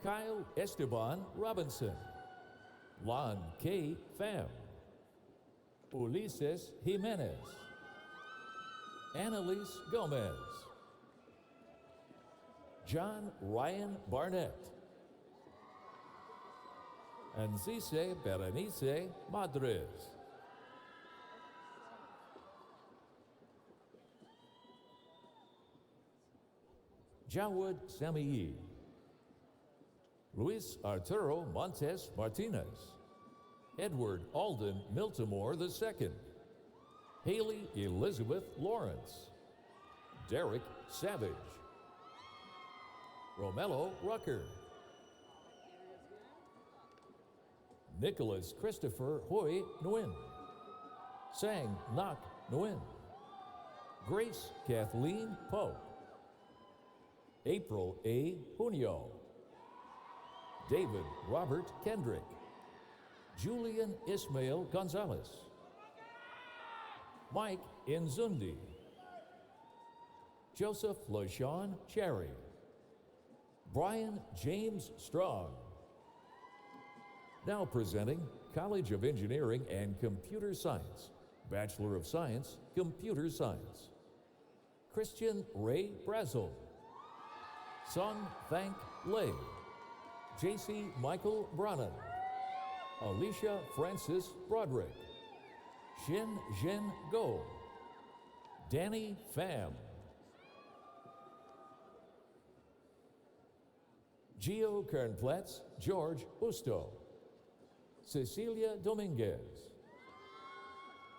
Speaker 13: Kyle Esteban Robinson, Lon K. Pham, Ulises Jimenez, Annalise Gomez, John Ryan Barnett, Ancise Berenice Madres, Jawad Samiyi, Luis Arturo Montes Martinez, Edward Alden Miltimore II, Haley Elizabeth Lawrence, Derek Savage, Romello Rucker, Nicholas Christopher Hoy Nguyen, Sang Nak Nguyen, Grace Kathleen Pope, April A. Junio, David Robert Kendrick, Julian Ismail Gonzalez, Mike Inzundi, Joseph LaShawn Cherry, Brian James Strong. Now presenting College of Engineering and Computer Science, Bachelor of Science, Computer Science. Christian Ray Brazel, Sung Thank Lei, J.C. Michael Brannan, Alicia Francis Broderick, Shin Jin Go, Danny Pham, Gio Kernplatz George Busto, Cecilia Dominguez,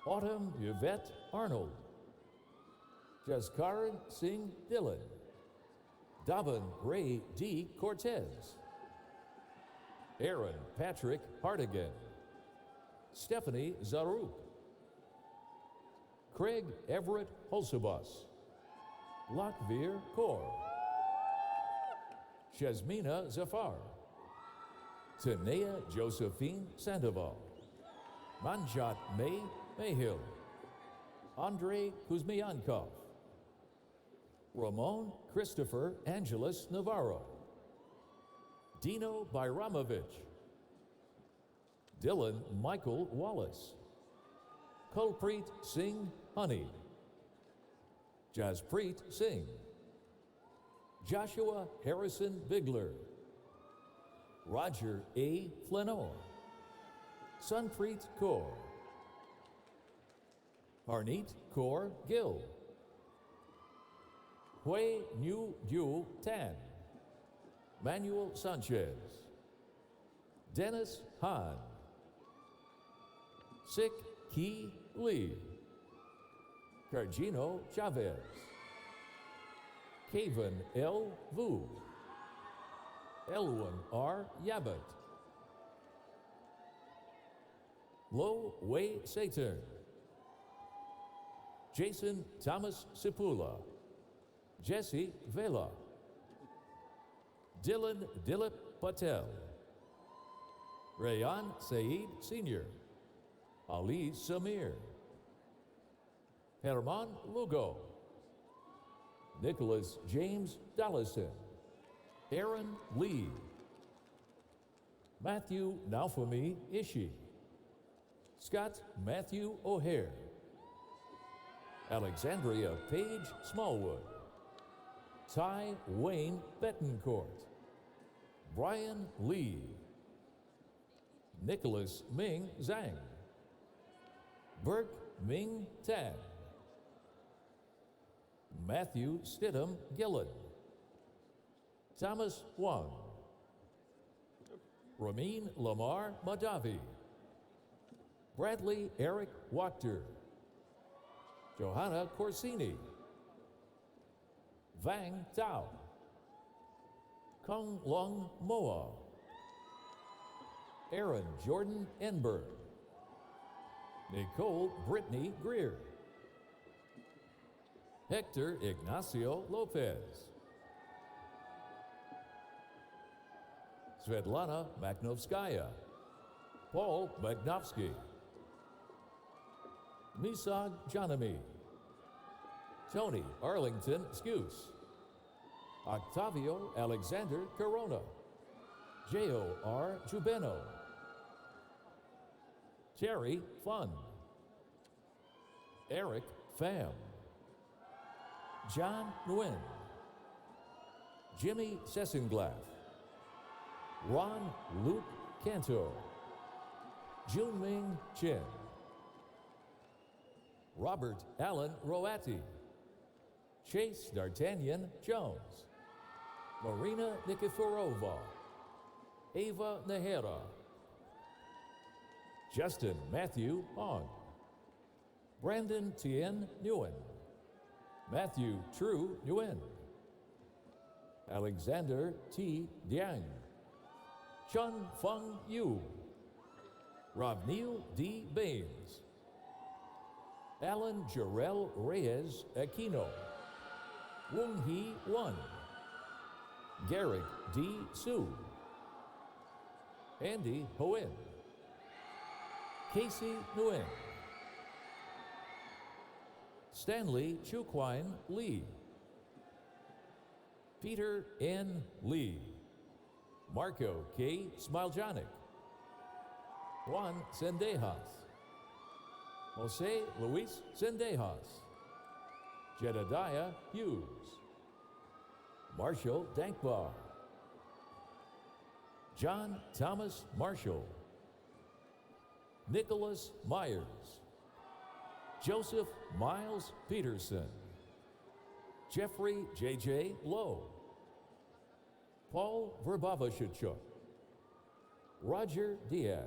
Speaker 13: Autumn Yvette Arnold, Jaskaran Singh Dillon, Davin Ray D. Cortez, Aaron Patrick Hartigan, Stephanie Zaruk, Craig Everett Holsabus, Lakvir Kaur, Shazmina Zafar, Tanea Josephine Sandoval, Manjat May Mayhill, Andre Kuzmiankov, Ramon Christopher Angeles Navarro, Dino Byramovich, Dylan Michael Wallace, Kulpreet Singh Honey, Jaspreet Singh, Joshua Harrison Bigler, Roger A. Flanor, Sunpreet Kaur, Harneet Kaur Gill, Hui Nhu Yu Tan, Manuel Sanchez, Dennis Han, Sik Ki Lee, Cargino Chavez, Kaven L. Vu, Elwin R. Yabbat, Lo Wei Saturn, Jason Thomas Sipula, Jesse Vela, Dylan Dilip Patel, Rayan Saeed Sr., Ali Samir, Herman Lugo, Nicholas James Dallison, Aaron Lee, Matthew Naufami Ishii, Scott Matthew O'Hare, Alexandria Page Smallwood, Ty Wayne Betancourt, Brian Lee, Nicholas Ming Zhang, Burke Ming Tan, Matthew Stidham Gillen, Thomas Wang, Ramin Lamar Madavi, Bradley Eric Wachter, Johanna Corsini, Vang Tao, Kong Long Moa, Aaron Jordan Enberg, Nicole Brittany Greer, Hector Ignacio Lopez, Svetlana Makhnovskaya, Paul Magnovsky, Misag Janami, Tony Arlington Skuse, Octavio Alexander Corona, J.O.R. Jubeno, Terry Fun, Eric Pham, John Nguyen, Jimmy Sessenglaff, Ron Luke Cantor, Junming Chin, Robert Allen Roati, Chase D'Artagnan Jones, Marina Nikiforova, Ava Nahera, Justin Matthew Ong, Brandon Tien Nguyen, Matthew True Nguyen, Alexander T. Diang, Chun Feng Yu, Ravneil D. Baines, Alan Jarrell Reyes Aquino, Wong Hee Wan, Garrick D. Su, Andy Hoen, Casey Nguyen, Stanley Chukwine Lee, Peter N. Lee, Marco K. Smiljanic, Juan Sendejas, Jose Luis Sendejas, Jedediah Hughes, Marshall Dankbar, John Thomas Marshall, Nicholas Myers, Joseph Miles Peterson, Jeffrey J.J. Lowe, Paul Verbavashchuk, Roger Diaz,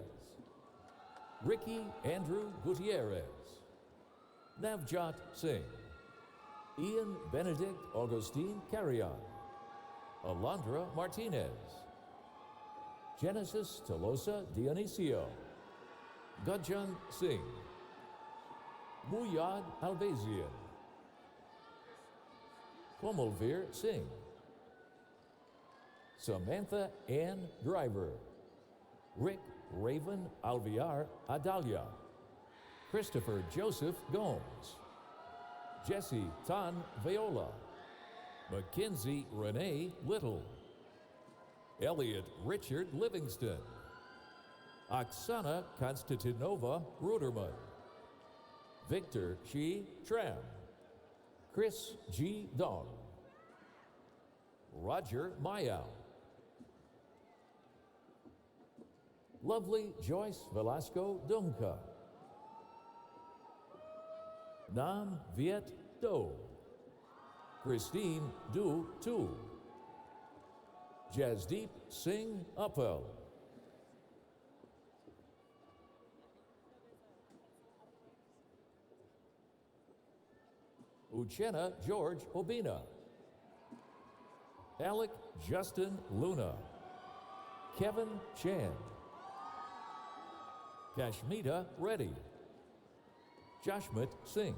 Speaker 13: Ricky Andrew Gutierrez, Navjot Singh, Ian Benedict Augustine Carrion, Alondra Martinez, Genesis Tolosa Dionisio, Gudjan Singh, Muyad Albazian, Komalvir Singh, Samantha Ann Driver, Rick Raven Alviar Adalia, Christopher Joseph Gomes, Jesse Tan Viola, Mackenzie Renee Little, Elliot Richard Livingston, Oksana Konstantinova Ruderman, Victor Chi Tram, Chris G. Dong, Roger Mayao, Lovely Joyce Velasco Dunca. Nam Viet Do. Christine Du Tu. Jasdeep Singh Uppal. Uchenna George Obina. Alec Justin Luna. Kevin Chan. Kashmita Reddy. Jashmit Singh.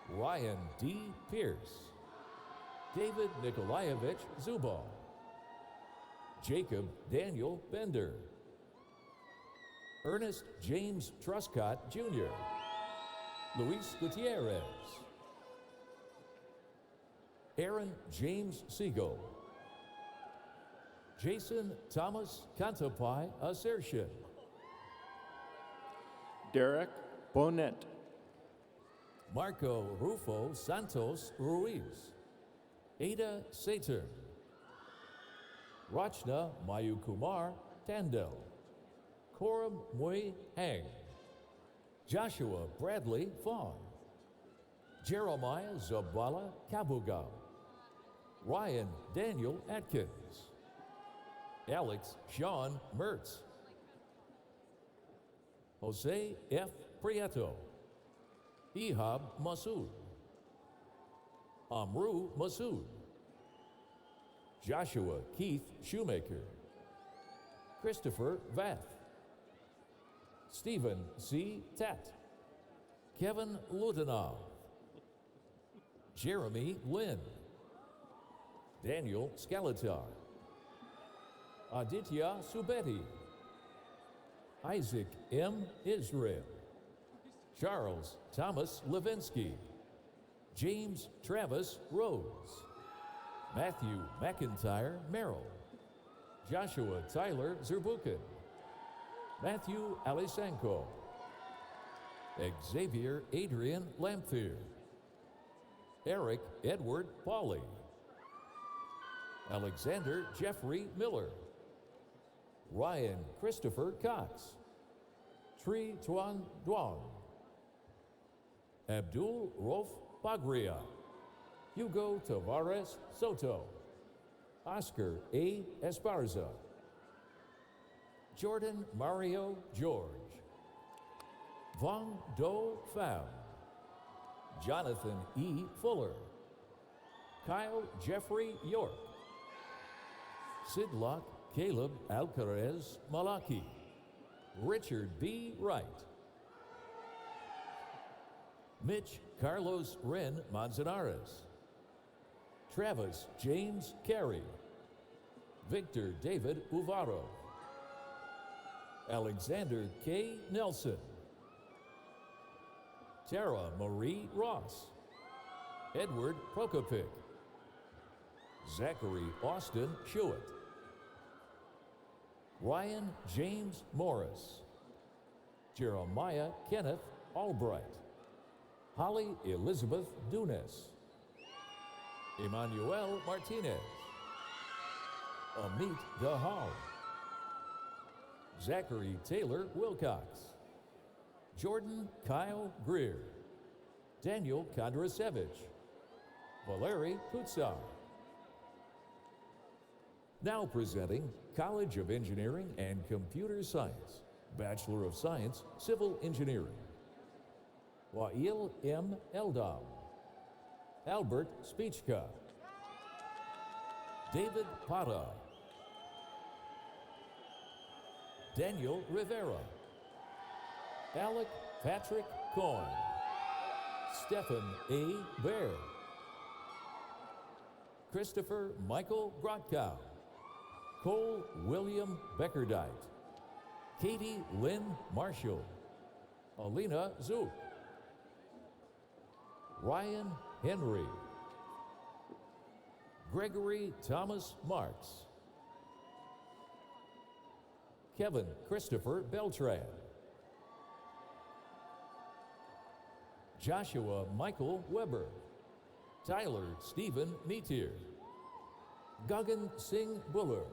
Speaker 13: Ryan D. Pierce. David Nikolaevich Zubal. Jacob Daniel Bender. Ernest James Truscott Jr. Luis Gutierrez. Aaron James Siegel. Jason Thomas Kantapai Assertion.
Speaker 14: Derek Bonnet.
Speaker 13: Marco Rufo Santos Ruiz. Ada Saturn. Rachna Mayukumar Tandel. Coram Mui Hang. Joshua Bradley Fawn. Jeremiah Zabala Kabugao. Ryan Daniel Atkins. Alex Sean Mertz. Jose F. Prieto. Ehab Masood. Amru Masood. Joshua Keith Shoemaker. Christopher Vath. Stephen C. Tat. Kevin Lutanov. Jeremy Lynn. Daniel Skalatar. Aditya Subeti. Isaac M. Israel. Charles Thomas Levinsky. James Travis Rose. Matthew McIntyre Merrill. Joshua Tyler Zerbukin. Matthew Alisanko. Xavier Adrian Lamphere. Eric Edward Pauley. Alexander Jeffrey Miller. Ryan Christopher Cox. Tri Tuan Duong. Abdul Rof Bagria. Hugo Tavares Soto. Oscar A. Esparza. Jordan Mario George. Vong Do Pham. Jonathan E. Fuller. Kyle Jeffrey York. Sidlock Caleb Alcarez Malaki. Richard B. Wright. Mitch Carlos Ren Manzanares. Travis James Carey. Victor David Uvaro. Alexander K. Nelson. Tara Marie Ross. Edward Prokopik. Zachary Austin Shewitt. Ryan James Morris. Jeremiah Kenneth Albright. Holly Elizabeth Dunes. Emmanuel Martinez. Amit Dahal. Zachary Taylor Wilcox. Jordan Kyle Greer. Daniel Kondrasevich. Valery Kutsar. Now presenting College of Engineering and Computer Science, Bachelor of Science, Civil Engineering. Wael M. Eldam. Albert Spichka. David Pata. Daniel Rivera. Alec Patrick Coyne. Stephen A. Baer. Christopher Michael Grotkow. Cole William Beckerdite. Katie Lynn Marshall. Alina Zook. Ryan Henry. Gregory Thomas Marks. Kevin Christopher Beltran. Joshua Michael Weber. Tyler Stephen Meteor. Gagan Singh Buller.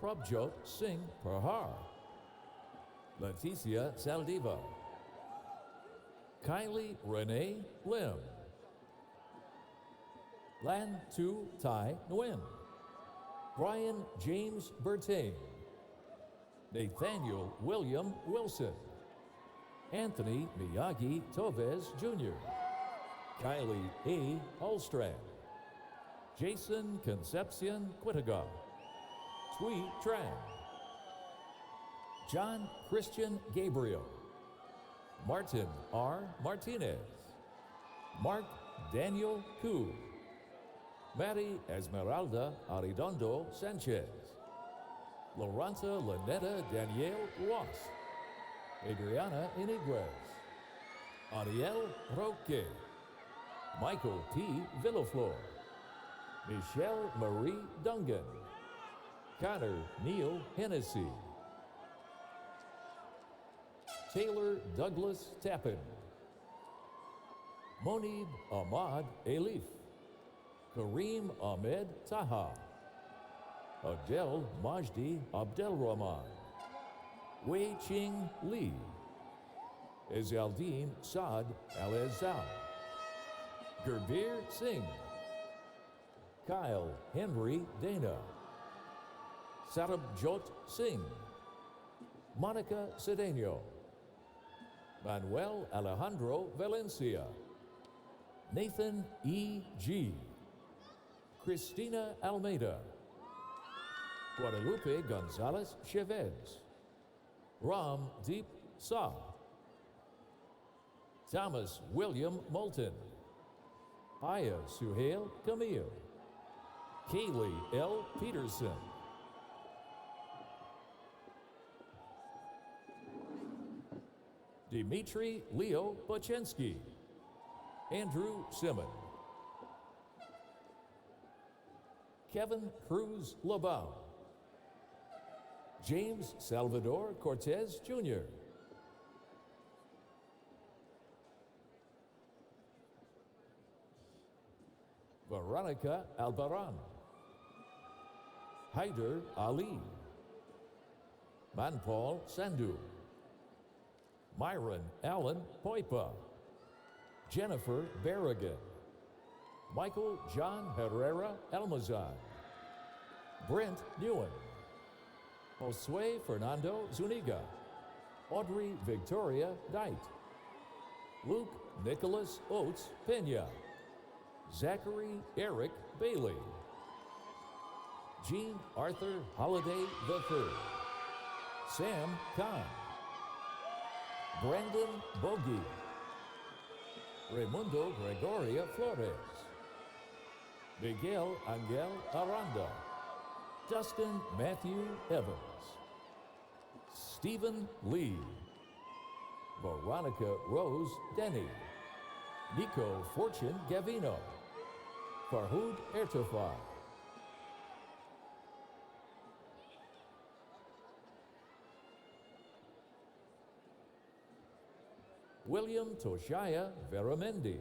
Speaker 13: Prabjot Singh Prahar, Leticia Saldiva, Kylie Renee Lim, Lan Tu Tai Nguyen, Brian James Bertain, Nathaniel William Wilson, Anthony Miyagi Tovez Jr., Kylie A. Holstrand, Jason Concepcion Quintaga, Tui Tran, John Christian Gabriel, Martin R. Martinez, Mark Daniel Koo, Mary Esmeralda Arredondo Sanchez, Loranta Lanetta Danielle Ross, Adriana Iniguez, Ariel Roque, Michael P. Villaflor, Michelle Marie Dungan, Connor Neil Hennessy, Taylor Douglas Tappan, Monib Ahmad Elif, Kareem Ahmed Taha, Adel Majdi Abdelrahman, Wei Ching Lee, Ezaldin Saad Al-Azal, Gurbir Singh, Kyle Henry Dana, Sarabjot Singh, Monica Cedeno, Manuel Alejandro Valencia, Nathan E. G., Cristina Almeida, Guadalupe Gonzalez Chavez, Ram Deep Sa, Thomas William Moulton, Aya Suhail Camille, Kaylee L. Peterson, Dimitri Leo Bochensky, Andrew Simon, Kevin Cruz Labau, James Salvador Cortez Jr., Veronica Albaran, Haider Ali, Manpal Sandhu, Myron Allen Poipa, Jennifer Berrigan, Michael John Herrera Almazan, Brent Newen, Josue Fernando Zuniga, Audrey Victoria Dite, Luke Nicholas Oates Pena, Zachary Eric Bailey, Jean Arthur Holliday III, Sam Kahn, Brandon Bogie, Raimundo Gregoria Flores, Miguel Angel Aranda, Dustin Matthew Evans, Stephen Lee, Veronica Rose Denny, Nico Fortune Gavino, Farhoud Ertafai, William Toshaya Veramendi,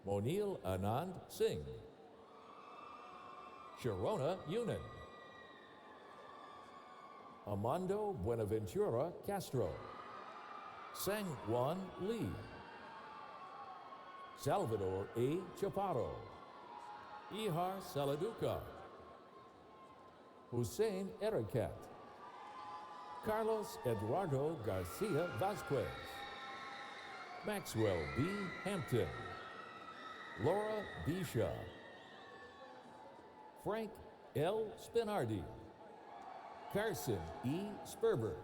Speaker 13: Monil Anand Singh, Sharona Yunan, Amando Buenaventura Castro, Sang Wan Lee, Salvador A. Chaparro, Ihar Saladuca, Hussein Erakat, Carlos Eduardo Garcia Vasquez, Maxwell B. Hampton, Laura B. Shaw, Frank L. Spinardi, Carson E. Sperber,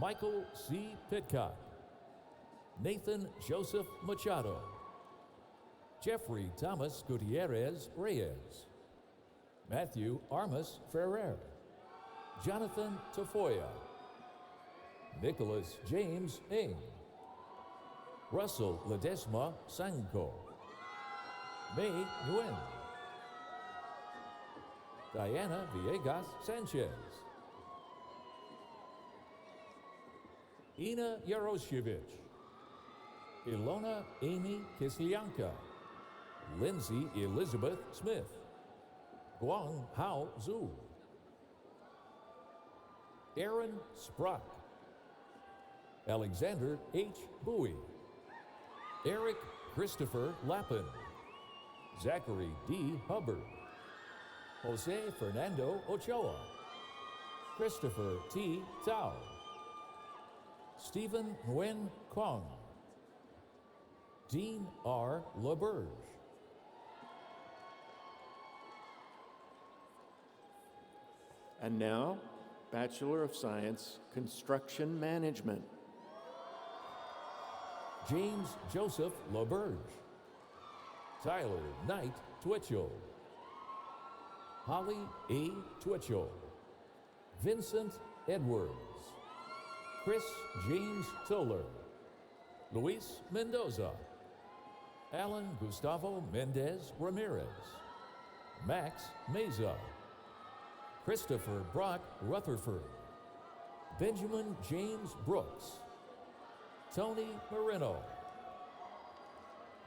Speaker 13: Michael C. Pitcock, Nathan Joseph Machado, Jeffrey Thomas Gutierrez Reyes, Matthew Armas Ferrer, Jonathan Tafoya, Nicholas James Ng, Russell Ledesma Sanko, May Nguyen, Diana Villegas Sanchez, Ina Yaroshevich, Ilona Amy Kislyanka, Lindsay Elizabeth Smith, Guang Hao Zhu, Aaron Sprock, Alexander H. Bowie, Eric Christopher Lappin, Zachary D. Hubbard, Jose Fernando Ochoa, Christopher T. Tao, Stephen Nguyen Kong, Dean R. LaBerge,
Speaker 14: And now, Bachelor of Science, Construction Management.
Speaker 13: James Joseph LaBerge, Tyler Knight Twitchell, Holly A. Twitchell, Vincent Edwards, Chris James Toller, Luis Mendoza, Alan Gustavo Mendez Ramirez, Max Meza, Christopher Brock Rutherford, Benjamin James Brooks, Tony Marino,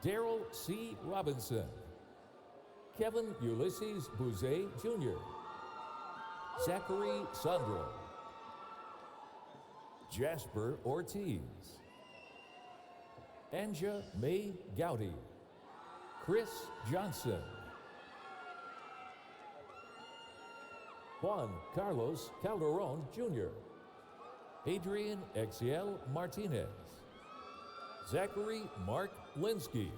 Speaker 13: Daryl C. Robinson, Kevin Ulysses Bouzet Jr., Zachary Sandro, Jasper Ortiz, Anja May Gowdy, Chris Johnson, Juan Carlos Calderon Jr., Adrian Exiel Martinez, Zachary Mark Linsky,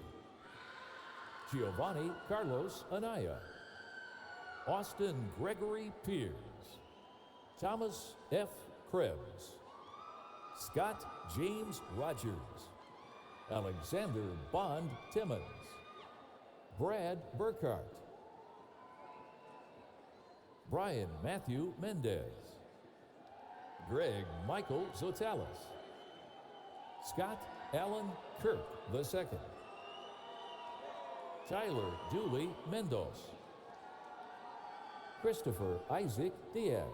Speaker 13: Giovanni Carlos Anaya, Austin Gregory Pierce, Thomas F. Krebs, Scott James Rogers, Alexander Bond Timmons, Brad Burkhart, Brian Matthew Mendez, Greg Michael Zotalis, Scott Allen Kirk II, Tyler Dooley Mendos, Christopher Isaac Diaz,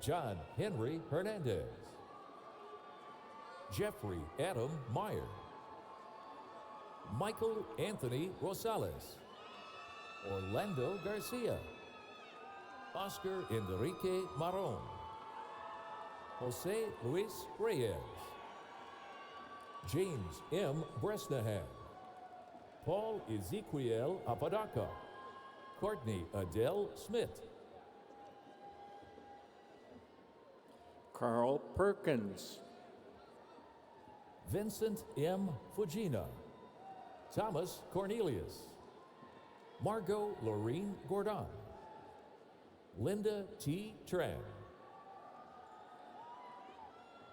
Speaker 13: John Henry Hernandez, Jeffrey Adam Meyer, Michael Anthony Rosales, Orlando Garcia, Oscar Enrique Maron, Jose Luis Reyes, James M. Bresnahan, Paul Ezequiel Apodaca, Courtney Adele Smith,
Speaker 14: Carl Perkins,
Speaker 13: Vincent M. Fujina, Thomas Cornelius, Margot Lorene Gordon, Linda T. Tran,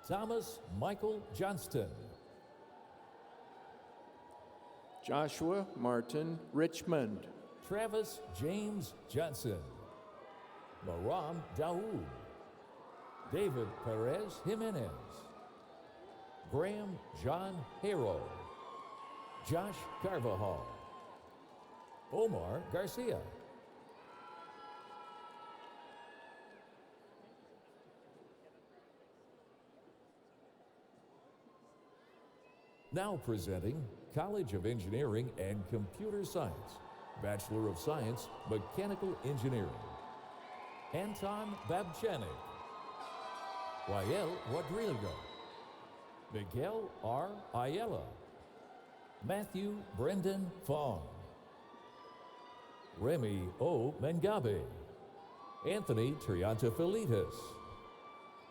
Speaker 13: Thomas Michael Johnston,
Speaker 14: Joshua Martin Richmond,
Speaker 13: Travis James Johnson, Maram Daoud, David Perez Jimenez, Graham John Haro, Josh Carvajal, Omar Garcia, now presenting College of Engineering and Computer Science, Bachelor of Science, Mechanical Engineering. Anton Babchanek, Wael Rodrigo, Miguel R. Ayala, Matthew Brendan Fong, Remy O. Mengabe, Anthony Triantafilitis,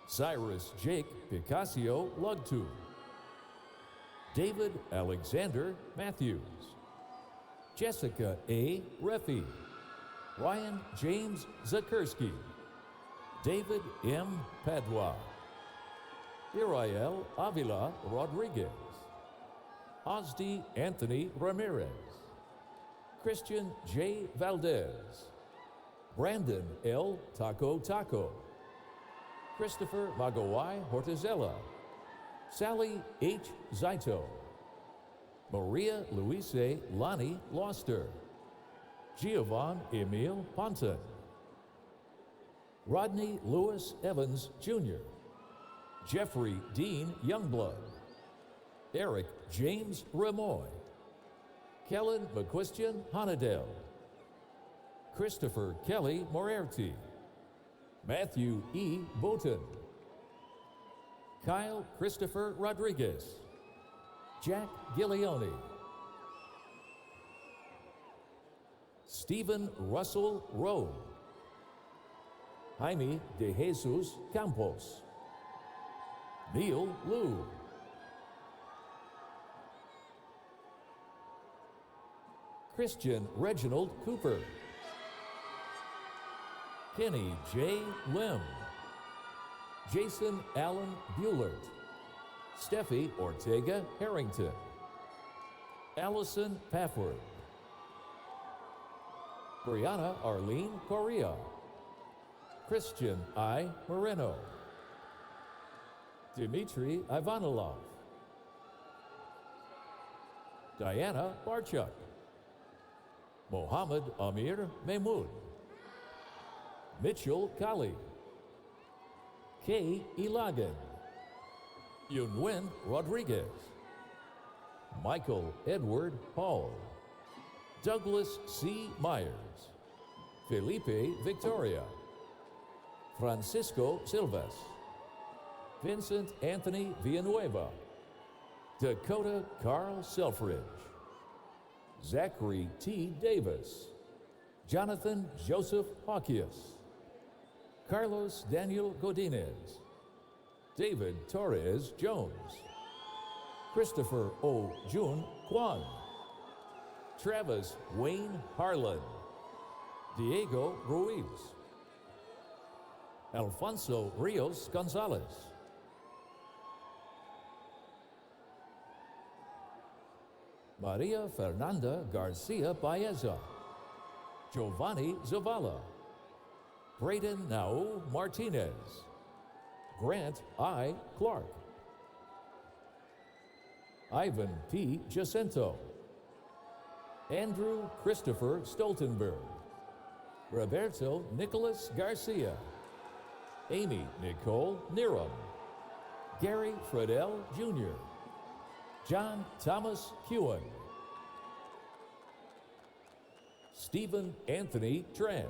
Speaker 13: Cyrus Jake Picasso Lugtu, David Alexander Matthews, Jessica A. Reffi, Ryan James Zakursky, David M. Padua, Irael Avila Rodriguez, Ozdi Anthony Ramirez, Christian J. Valdez, Brandon L. Taco, Christopher Magawai Hortizella, Sally H. Zaito, Maria Luise Lani Loster, Giovanni Emil Ponton, Rodney Lewis Evans Jr., Jeffrey Dean Youngblood, Eric James Remoy, Kellen McQuistion Honadell, Christopher Kelly Moriarty, Matthew E. Boughton, Kyle Christopher Rodriguez, Jack Gillioni, Stephen Russell Rowe, Jaime de Jesus Campos, Neil Liu, Christian Reginald Cooper, Kenny J. Lim, Jason Allen Buellert, Steffi Ortega Harrington, Allison Pafford, Brianna Arlene Correa, Christian I. Moreno, Dmitry Ivanilov, Diana Barchuk, Mohammed Amir Mahmoud, Mitchell Kali, Kay Ilagan, Yunwen Rodriguez, Michael Edward Hall, Douglas C. Myers, Felipe Victoria, Francisco Silvas, Vincent Anthony Villanueva, Dakota Carl Selfridge, Zachary T. Davis, Jonathan Joseph Hawkius, Carlos Daniel Godinez, David Torres Jones, Christopher O. Jun Kwan, Travis Wayne Harlan, Diego Ruiz, Alfonso Rios Gonzalez, Maria Fernanda Garcia Baeza, Giovanni Zavala, Braden Nao Martinez, Grant I. Clark, Ivan P. Jacinto, Andrew Christopher Stoltenberg, Roberto Nicholas Garcia, Amy Nicole Niram, Gary Fredell Jr., John Thomas Kewen, Stephen Anthony Tran,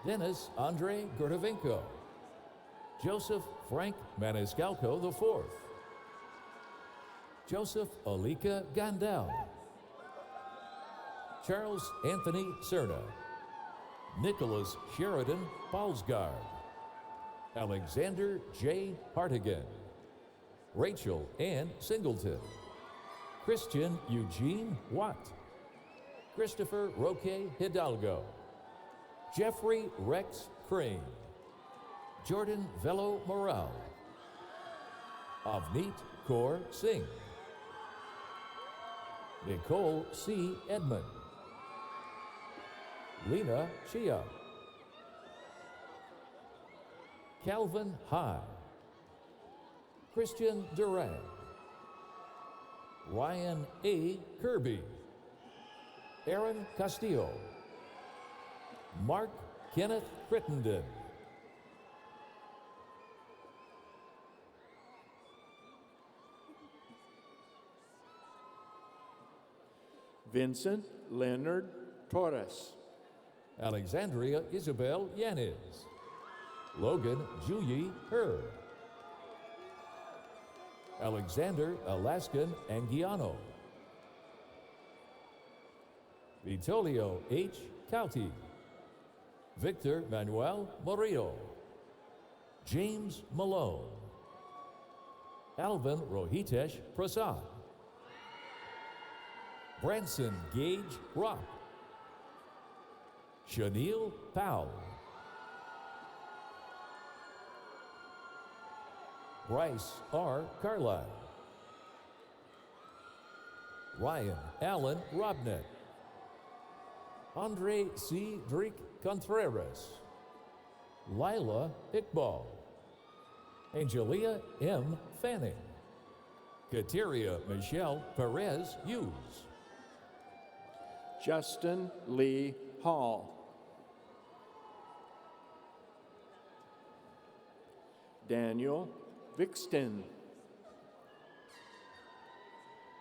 Speaker 13: Dennis Andre Gordovenko, Joseph Frank Maniscalco IV, Joseph Alika Gandal, Charles Anthony Cerna, Nicholas Sheridan Paulsgaard, Alexander J. Hartigan, Rachel Ann Singleton, Christian Eugene Watt, Christopher Roque Hidalgo, Jeffrey Rex Crane, Jordan Velo Morale, Avneet Kaur Singh, Nicole C. Edmond, Lena Chia, Calvin High, Christian Durant, Ryan A. Kirby, Aaron Castillo, Mark Kenneth Crittenden,
Speaker 14: Vincent Leonard Torres,
Speaker 13: Alexandria Isabel Yanez, Logan Juyi Herr, Alexander Alaskan Anguiano, Vitolio H. Cauti, Victor Manuel Morillo, James Malone, Alvin Rohitesh Prasad, Branson Gage Rock, Shanil Powell, Bryce R. Carlisle, Ryan Allen Robnet, Andre C. Drake Contreras, Lila Iqbal, Angelia M. Fanning, Kateria Michelle Perez Hughes,
Speaker 14: Justin Lee Hall, Daniel Vixton,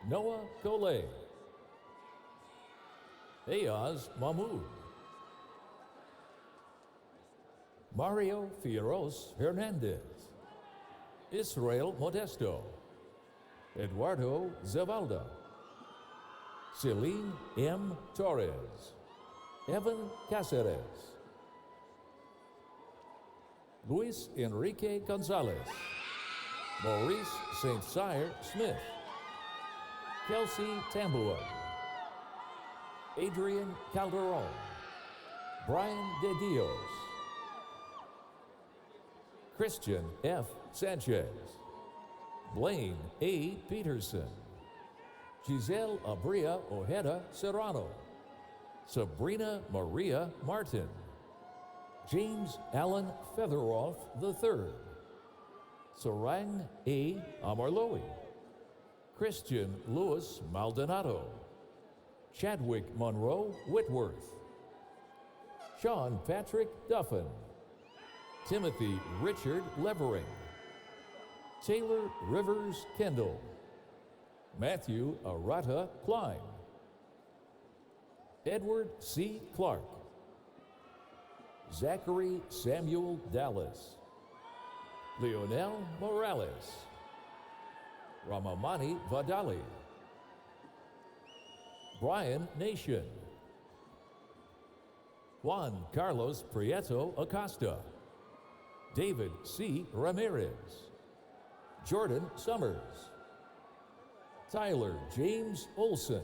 Speaker 13: Noah Collet, Ayaz Mahmoud, Mario Fierros Hernandez, Israel Modesto, Eduardo Zavalda, Celine M. Torres, Evan Cáceres, Luis Enrique Gonzalez, Maurice St. Cyr Smith, Kelsey Tambua, Adrian Calderon, Brian De Dios, Christian F. Sanchez, Blaine A. Peterson, Giselle Abria Ojeda Serrano, Sabrina Maria Martin, James Allen Featheroff III, Sarang A. Amarloe, Christian Louis Maldonado, Chadwick Monroe Whitworth, Sean Patrick Duffin, Timothy Richard Levering, Taylor Rivers Kendall, Matthew Arata Klein, Edward C. Clark, Zachary Samuel Dallas, Leonel Morales, Ramamani Vadali, Brian Nation, Juan Carlos Prieto Acosta, David C. Ramirez, Jordan Summers, Tyler James Olson,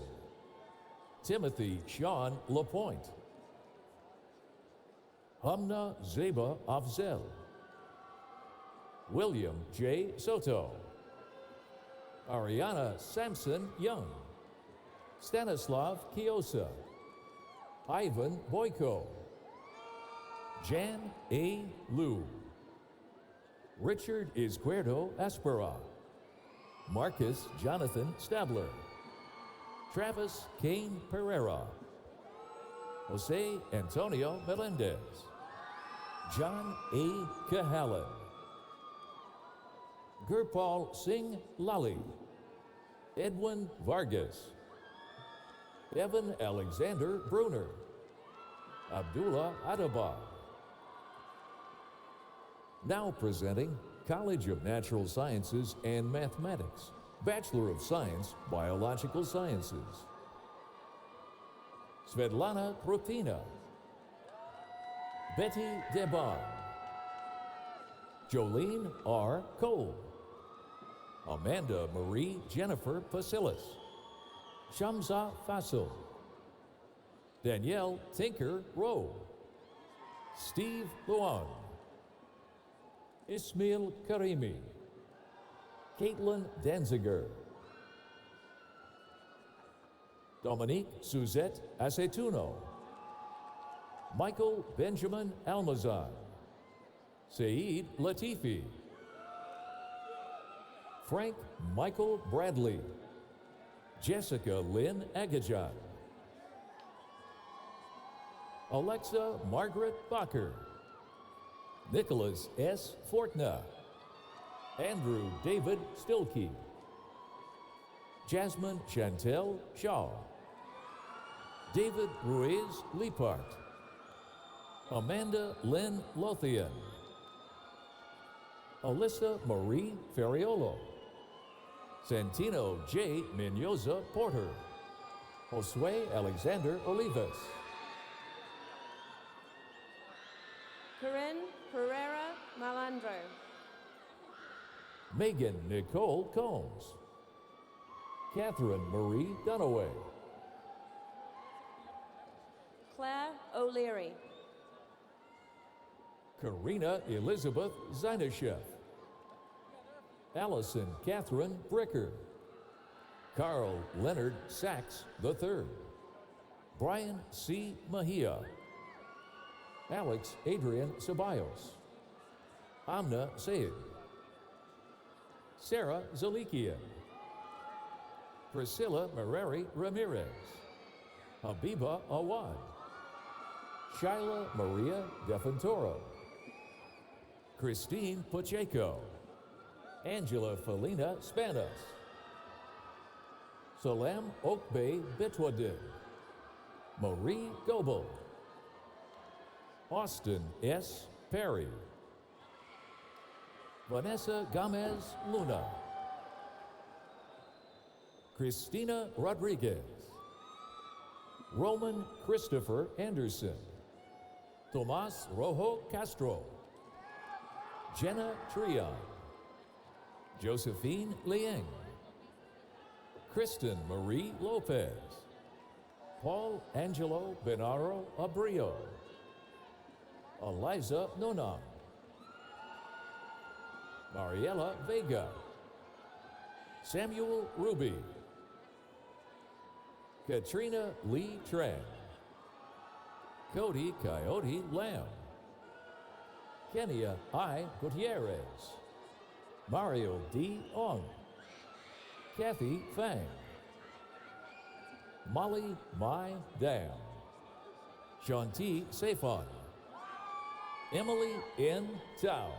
Speaker 13: Timothy Sean LaPointe, Hamna Zeba Afzel, William J. Soto, Ariana Sampson Young, Stanislav Kiosa, Ivan Boyko, Jan A. Liu, Richard Izquierdo Aspera, Marcus Jonathan Stabler, Travis Kane Pereira, Jose Antonio Melendez, John A. Cahalan, Gurpal Singh Lally, Edwin Vargas, Evan Alexander Bruner, Abdullah Adabad. Now presenting College of Natural Sciences and Mathematics, Bachelor of Science, Biological Sciences. Svetlana Krupina, Betty Deban, Jolene R. Cole, Amanda Marie Jennifer Pasilis, Shamsa Fasil, Danielle Tinker Rowe, Steve Luan, Ismail Karimi, Caitlin Danziger, Dominique Suzette Acetuno, Michael Benjamin Almazan, Saeed Latifi, Frank Michael Bradley, Jessica Lynn Agajan, Alexa Margaret Bacher, Nicholas S. Fortna, Andrew David Stilkey, Jasmine Chantel Shaw, David Ruiz Liepart, Amanda Lynn Lothian, Alyssa Marie Ferriolo, Santino J. Mendoza Porter, Josue Alexander Olivas,
Speaker 15: Corinne Pereira Malandro,
Speaker 13: Megan Nicole Combs, Catherine Marie Dunaway,
Speaker 15: Claire O'Leary,
Speaker 13: Karina Elizabeth Zainashev, Allison Catherine Bricker, Carl Leonard Sachs III, Brian C. Mejia, Alex Adrian Ceballos, Amna Sayed, Sarah Zalikian, Priscilla Mareri Ramirez, Habiba Awad, Shyla Maria Defantoro, Christine Pacheco, Angela Felina Spanos, Salam Okbey Bitwadin, Marie Goebel, Austin S. Perry, Vanessa Gomez Luna, Christina Rodriguez, Roman Christopher Anderson, Tomas Rojo Castro, Jenna Trion, Josephine Liang, Kristen Marie Lopez, Paul Angelo Benaro Abrio, Eliza Nonam, Mariela Vega, Samuel Ruby, Katrina Lee Tran, Cody Coyote Lamb, Kenya I. Gutierrez, Mario D. Ong, Kathy Fang, Molly Mai Dam, Shanti Safon, Emily N. Tao,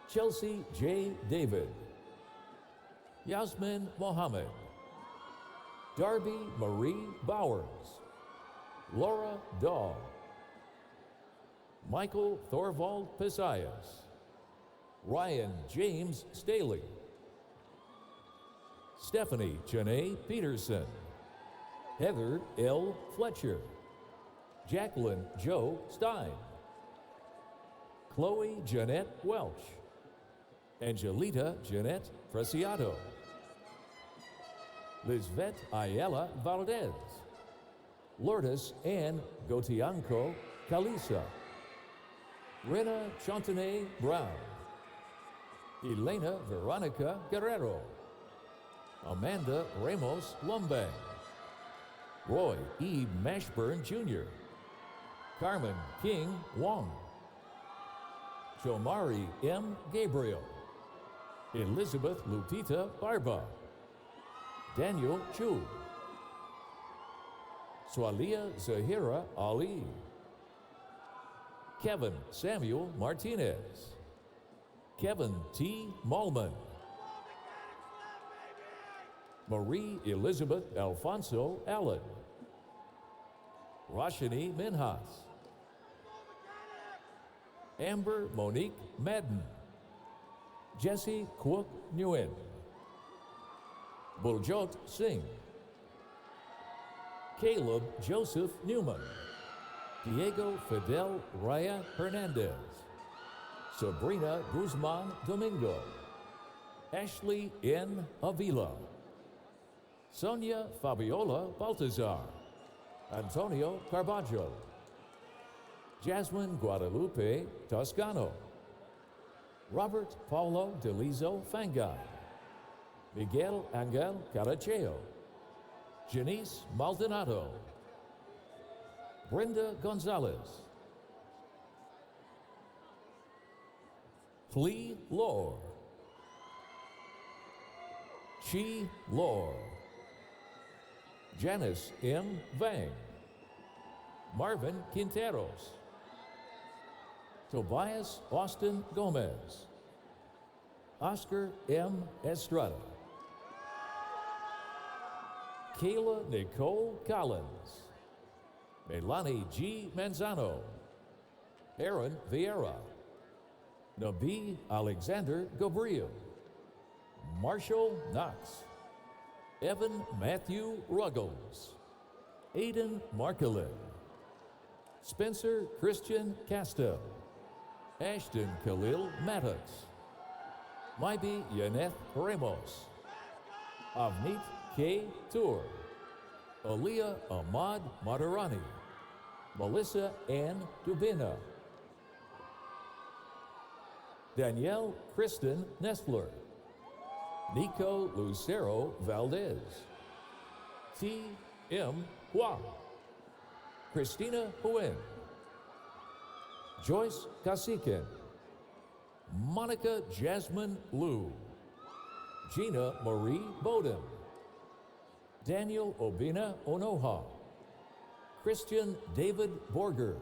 Speaker 13: Chelsea J. David, Yasmin Mohammed, Darby Marie Bowers, Laura Daw, Michael Thorvald Pisayas, Ryan James Staley, Stephanie Janae Peterson, Heather L. Fletcher, Jacqueline Joe Stein, Chloe Jeanette Welch, Angelita Jeanette Preciado, Lisbeth Ayala Valdez, Lourdes Ann Gotianco Calisa, Rena Chantanay Brown, Elena Veronica Guerrero, Amanda Ramos Lumbang, Roy E. Mashburn Jr., Carmen King Wong, Jomari M. Gabriel, Elizabeth Lupita Barba, Daniel Chu, Swalia Zahira Ali, Kevin Samuel Martinez, Kevin T. Malman, Marie Elizabeth Alfonso Allen, Rashini Minhas, Amber Monique Madden, Jesse Kwok Nguyen, Buljot Singh, Caleb Joseph Newman, Diego Fidel Raya Hernandez, Sabrina Guzman Domingo, Ashley N. Avila, Sonia Fabiola Baltazar, Antonio Carbajo, Jasmine Guadalupe Toscano, Robert Paulo Delizo Fangay, Miguel Angel Caracheo, Janice Maldonado, Brenda Gonzalez, Flea Lore, Chi Lore, Janice M. Vang, Marvin Quinteros, Tobias Austin Gomez, Oscar M. Estrada, Kayla Nicole Collins, Melanie G. Manzano, Aaron Vieira, Nabi Alexander Gabriel, Marshall Knox, Evan Matthew Ruggles, Aidan Markelin, Spencer Christian Castell, Ashton Khalil Maddox, Maibi Yaneth Ramos, Avneet K. Tour, Aaliyah Ahmad Madarani, Melissa Ann Dubina, Danielle Kristen Nestler, Nico Lucero Valdez, T. M. Hua, Christina Huen, Joyce Kasikin, Monica Jasmine Liu, Gina Marie Bowden, Daniel Obina Onoha, Christian David Borger,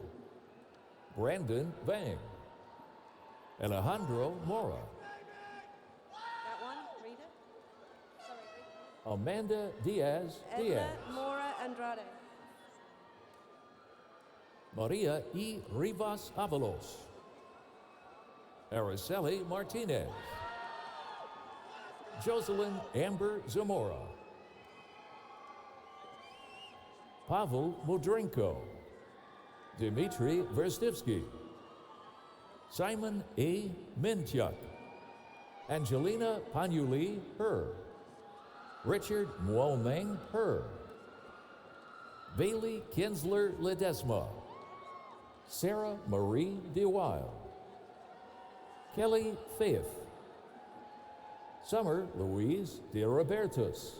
Speaker 13: Brandon Vang, Alejandro Mora,
Speaker 15: That one, read it.
Speaker 13: Amanda Diaz
Speaker 15: Edna
Speaker 13: Diaz,
Speaker 15: Mora Andrade.
Speaker 13: Maria E. Rivas Avalos, Araceli Martinez, Jocelyn Amber Zamora, Pavel Mudrenko, Dmitry Verstivsky, Simon A. Mintyuk, Angelina Panyuli Her, Richard Mwomeng Her, Bailey Kinsler Ledesma, Sarah Marie DeWild, Kelly Faith, Summer Louise De Robertus,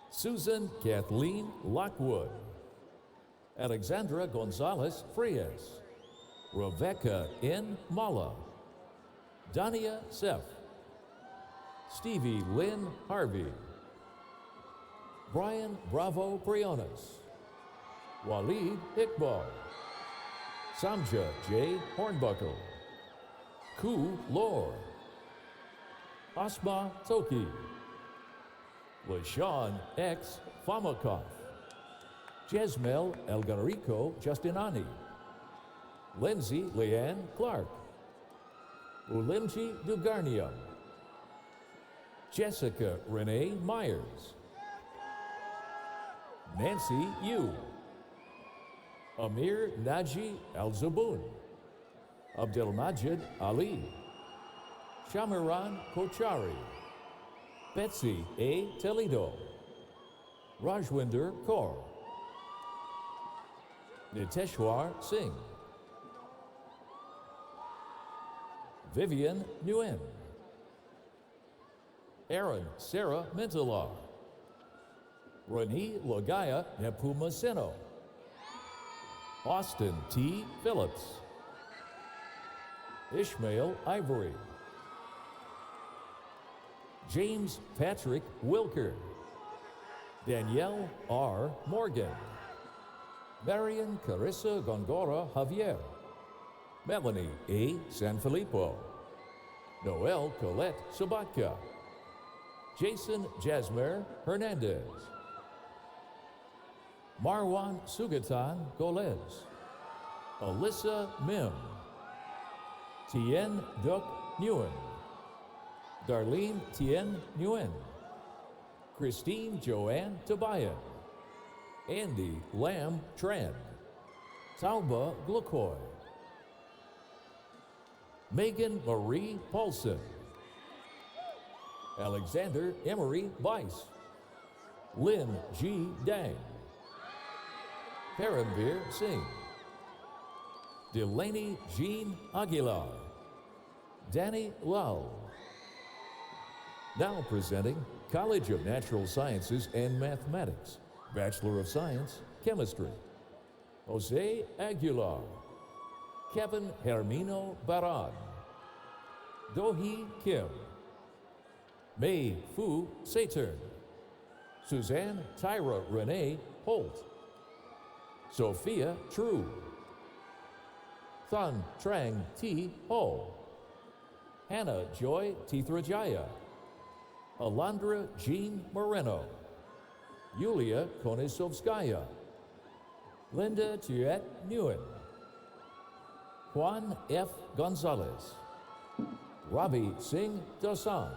Speaker 13: Susan Kathleen Lockwood, Alexandra Gonzalez Frias, Rebecca N. Mala, Dania Sef, Stevie Lynn Harvey, Brian Bravo Briones, Waleed Iqbal, Samja J. Hornbuckle, Ku Lor, Asma Toki, LaShawn X. Famakov, Jesmel Elgarico Justinani, Lindsay Leanne Clark, Ulimji Dugarnium, Jessica Renee Myers, Nancy Yu, Amir Naji Al-Zaboon, Abdelmajid Ali, Shamiran Kochari, Betsy A. Toledo, Rajwinder Kaur, Niteshwar Singh, Vivian Nguyen, Aaron Sarah Mintala, Rani Logaya Nepomuceno, Austin T. Phillips, Ishmael Ivory, James Patrick Wilker, Danielle R. Morgan, Marian Carissa Gongora Javier, Melanie A. Sanfilippo, Noel Colette Sabatka, Jason Jasmer Hernandez, Marwan Sugatan Golez, Alyssa Mim, Tien Duc Nguyen, Darlene Tien Nguyen, Christine Joanne Tobias, Andy Lam Tran, Tauba Glucoy, Megan Marie Paulson, Alexander Emery Weiss, Lynn G. Dang, Paramveer Singh, Delaney Jean Aguilar, Danny Lau. Now presenting College of Natural Sciences and Mathematics, Bachelor of Science, Chemistry, Jose Aguilar, Kevin Hermino Barad, Do-hee Kim, Mei Fu Saturn, Suzanne Tyra Renee Holt, Sophia True, Thun Trang T. Ho, Hannah Joy Tithrajaya, Alondra Jean Moreno, Yulia Konisovskaya, Linda Tuet Nguyen, Juan F. Gonzalez, Ravi Singh Dosanjh,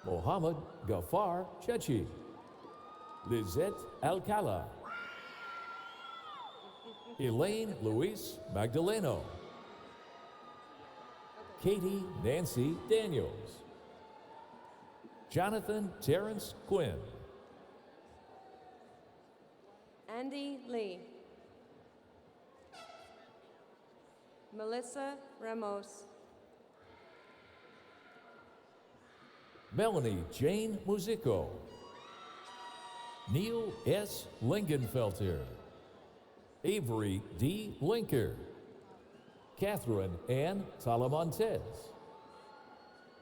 Speaker 13: Mohammed Ghaffar Chechi, Lizette Alcala, Elaine Luis Magdaleno, Katie Nancy Daniels, Jonathan Terrence Quinn,
Speaker 15: Andy Lee, Melissa Ramos,
Speaker 13: Melanie Jane Musico, Neil S. Lingenfelter, Avery D. Linker, Catherine Ann Talamontes,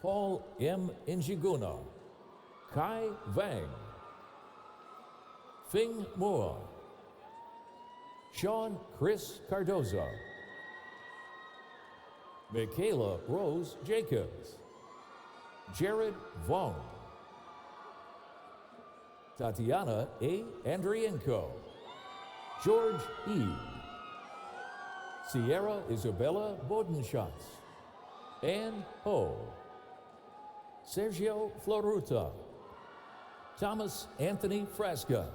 Speaker 13: Paul M. Njiguna, Kai Vang, Fing Moore, Sean Chris Cardozo, Michaela Rose Jacobs, Jared Vaughn, Tatiana A. Andrienko, George E. Sierra Isabella Bodenschatz, Ann Ho, Sergio Floruta, Thomas Anthony Frasca,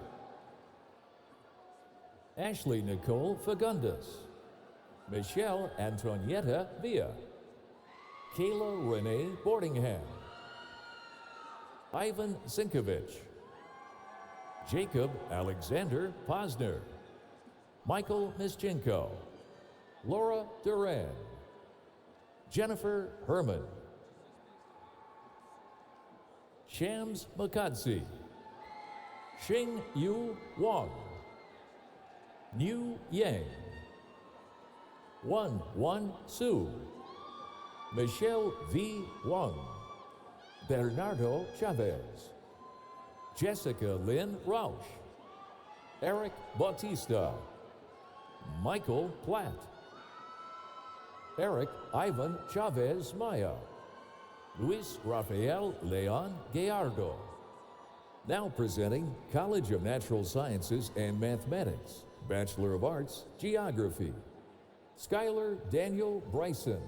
Speaker 13: Ashley Nicole Fagundes, Michelle Antonietta Villa, Kayla Renee Boardingham, Ivan Sinkovich, Jacob Alexander Posner, Michael Mischenko, Laura Duran, Jennifer Herman, Shams Makadsi, Xing Yu Wang, Niu Yang, Wan Su, Michelle V. Wang, Bernardo Chavez, Jessica Lynn Rausch, Eric Bautista, Michael Platt, Eric Ivan Chavez Maya, Luis Rafael Leon Gallardo. Now presenting College of Natural Sciences and Mathematics, Bachelor of Arts, Geography, Skylar Daniel Bryson,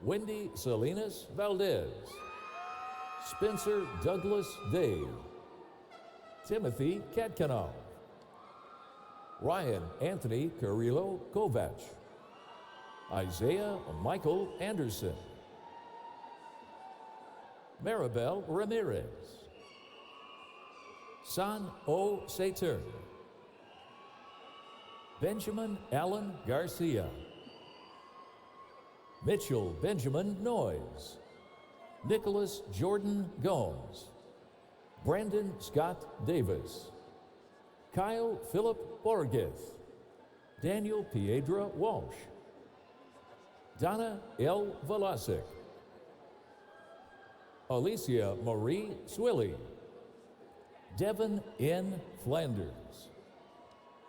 Speaker 13: Wendy Salinas Valdez, Spencer Douglas Dave, Timothy Katkanov, Ryan Anthony Carrillo Kovac, Isaiah Michael Anderson, Maribel Ramirez, San O Saturn, Benjamin Allen Garcia, Mitchell Benjamin Noyes, Nicholas Jordan Gomes, Brandon Scott Davis, Kyle Philip Borgeth, Daniel Piedra Walsh, Donna L. Velasic, Alicia Marie Swilly, Devin N. Flanders,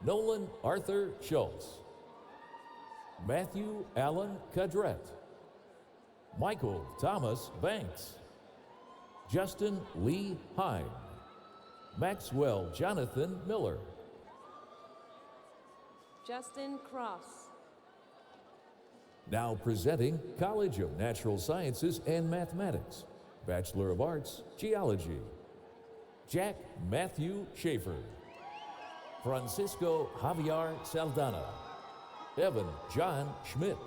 Speaker 13: Nolan Arthur Schultz, Matthew Allen Cadret, Michael Thomas Banks, Justin Lee Hine, Maxwell Jonathan Miller,
Speaker 15: Justin Cross.
Speaker 13: Now presenting College of Natural Sciences and Mathematics, Bachelor of Arts, Geology, Jack Matthew Schaefer, Francisco Javier Saldana, Evan John Schmidt,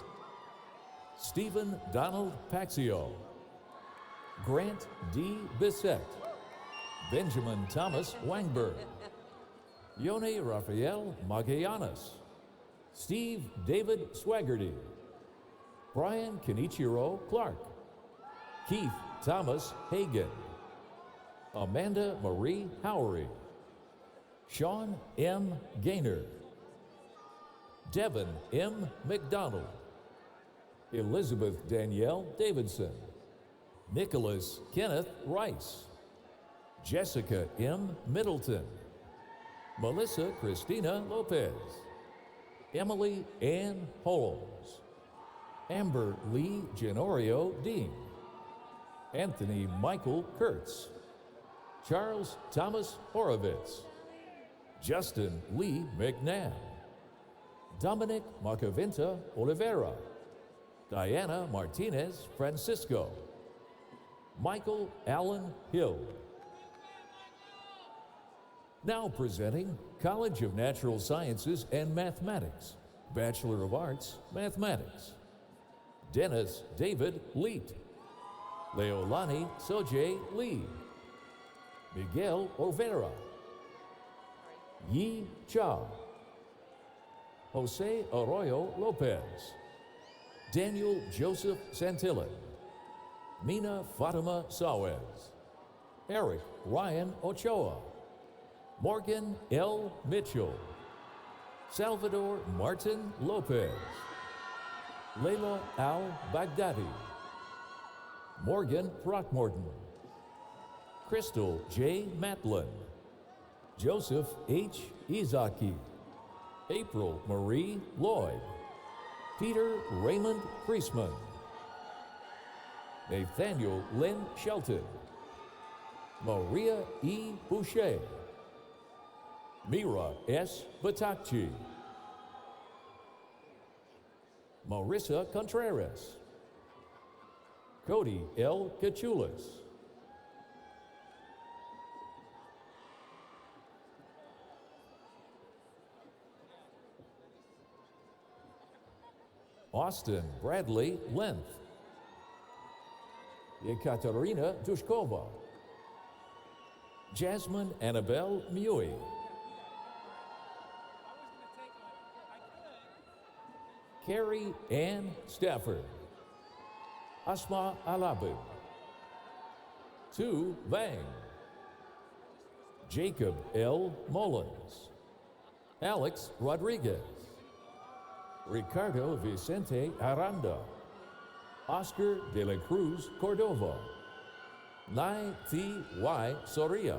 Speaker 13: Stephen Donald Paxio, Grant D. Bissett, Benjamin Thomas Wangberg, Yone Rafael Magallanes, Steve David Swaggerty, Brian Kenichiro Clark, Keith Thomas Hagan, Amanda Marie Howery, Sean M. Gaynor, Devin M. McDonald, Elizabeth Danielle Davidson, Nicholas Kenneth Rice, Jessica M. Middleton, Melissa Christina Lopez, Emily Ann Holmes, Amber Lee Genorio Dean, Anthony Michael Kurtz, Charles Thomas Horowitz, Justin Lee McNabb, Dominic Macavinta Oliveira, Diana Martinez Francisco, Michael Allen Hill. Now presenting College of Natural Sciences and Mathematics, Bachelor of Arts, Mathematics, Dennis David Leet, Leolani Soje Lee, Miguel Overa, Yi Cha, Jose Arroyo Lopez, Daniel Joseph Santillan, Mina Fatima Sawez, Eric Ryan Ochoa, Morgan L. Mitchell, Salvador Martin Lopez, Leila Al Baghdadi, Morgan Throckmorton, Crystal J. Matlin, Joseph H. Izaki, April Marie Lloyd, Peter Raymond Priestman, Nathaniel Lynn Shelton, Maria E. Boucher, Mira S. Batakchi, Marissa Contreras, Cody L. Cachulas, Austin Bradley Lenth, Yekaterina Dushkova, Jasmine Annabelle Mui, Carrie Ann Stafford, Asma Alabid, Tu Vang, Jacob L. Mullins, Alex Rodriguez, Ricardo Vicente Aranda, Oscar de la Cruz Cordova, Nai Thi Y Soria,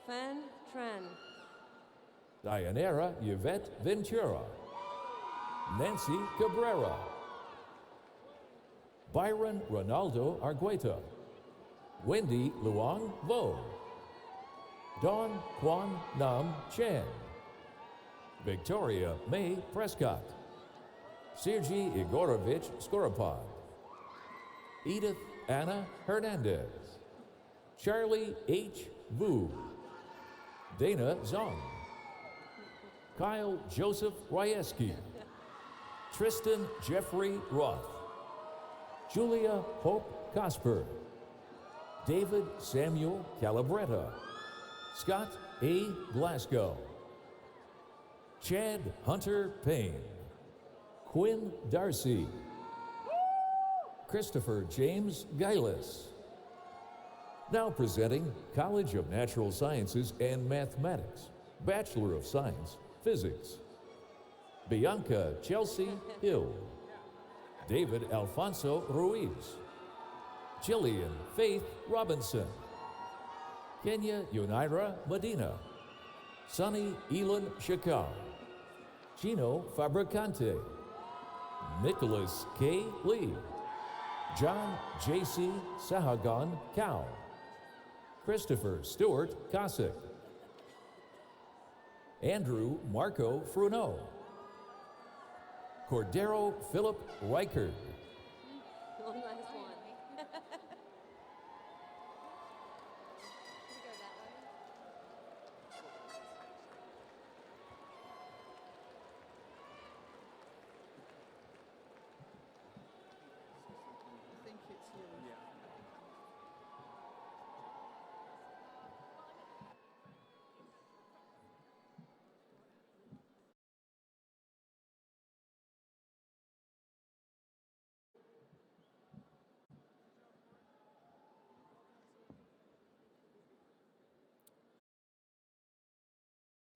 Speaker 15: Fan Tran,
Speaker 13: Dianera Yvette Ventura, Nancy Cabrera, Byron Ronaldo Argueta, Wendy Luong Vo, Dawn Quan Nam Chan, Victoria May Prescott, Sergey Igorovich Skoropod, Edith Anna Hernandez, Charlie H. Vu, Dana Zong, Kyle Joseph Ryeski, Tristan Jeffrey Roth, Julia Hope Cosper, David Samuel Calabretta, Scott A. Glasgow, Chad Hunter Payne, Quinn Darcy, Christopher James Geilis. Now presenting College of Natural Sciences and Mathematics, Bachelor of Science, Physics. Bianca Chelsea Hill, David Alfonso Ruiz, Jillian Faith Robinson, Kenya Yunaira Medina, Sunny Elon Shakar, Gino Fabricante, Nicholas K. Lee, John J.C. Sahagan Cow, Christopher Stewart Cossack, Andrew Marco Fruneau, Cordero Philip Reichert,
Speaker 15: one last one.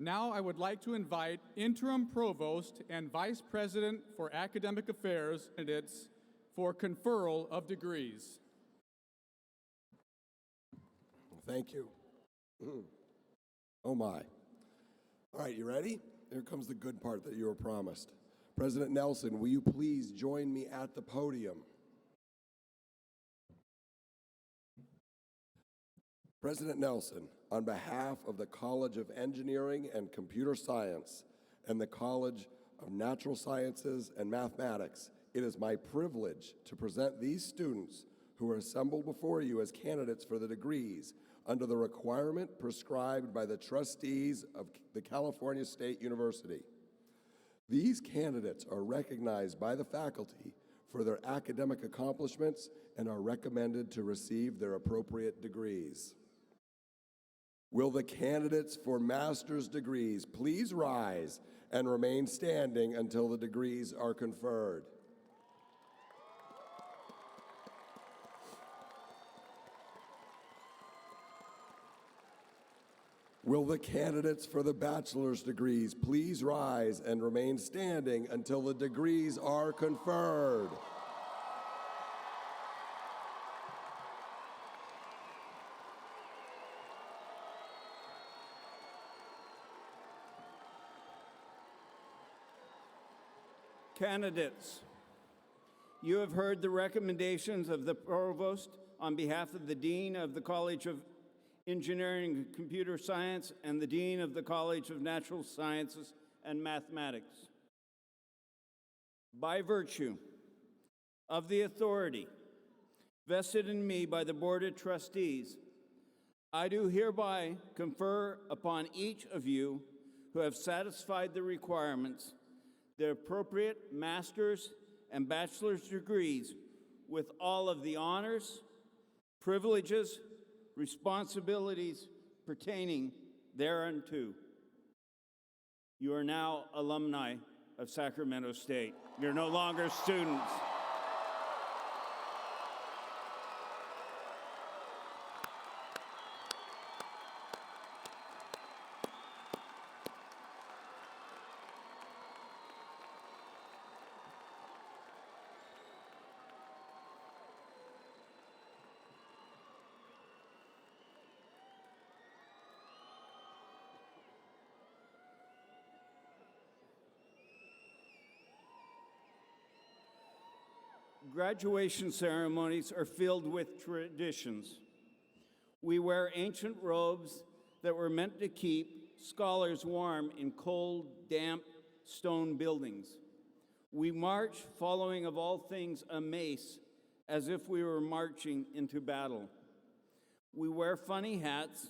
Speaker 10: Now I would like to invite Interim Provost and Vice President for Academic Affairs candidates for conferral of degrees.
Speaker 16: Thank you. Oh my. All right, you ready? Here comes the good part that you were promised. President Nelson, will you please join me at the podium? President Nelson, on behalf of the College of Engineering and Computer Science and the College of Natural Sciences and Mathematics, it is my privilege to present these students who are assembled before you as candidates for the degrees under the requirement prescribed by the trustees of the California State University. These candidates are recognized by the faculty for their academic accomplishments and are recommended to receive their appropriate degrees. Will the candidates for master's degrees please rise and remain standing until the degrees are conferred? Will the candidates for the bachelor's degrees please rise and remain standing until the degrees are conferred?
Speaker 6: Candidates, you have heard the recommendations of the Provost on behalf of the Dean of the College of Engineering and Computer Science, and the Dean of the College of Natural Sciences and Mathematics. By virtue of the authority vested in me by the Board of Trustees, I do hereby confer upon each of you who have satisfied the requirements the appropriate master's and bachelor's degrees with all of the honors, privileges, responsibilities pertaining thereunto. You are now alumni of Sacramento State. You're no longer students. Graduation ceremonies are filled with traditions. We wear ancient robes that were meant to keep scholars warm in cold, damp stone buildings. We march following of all things a mace as if we were marching into battle. We wear funny hats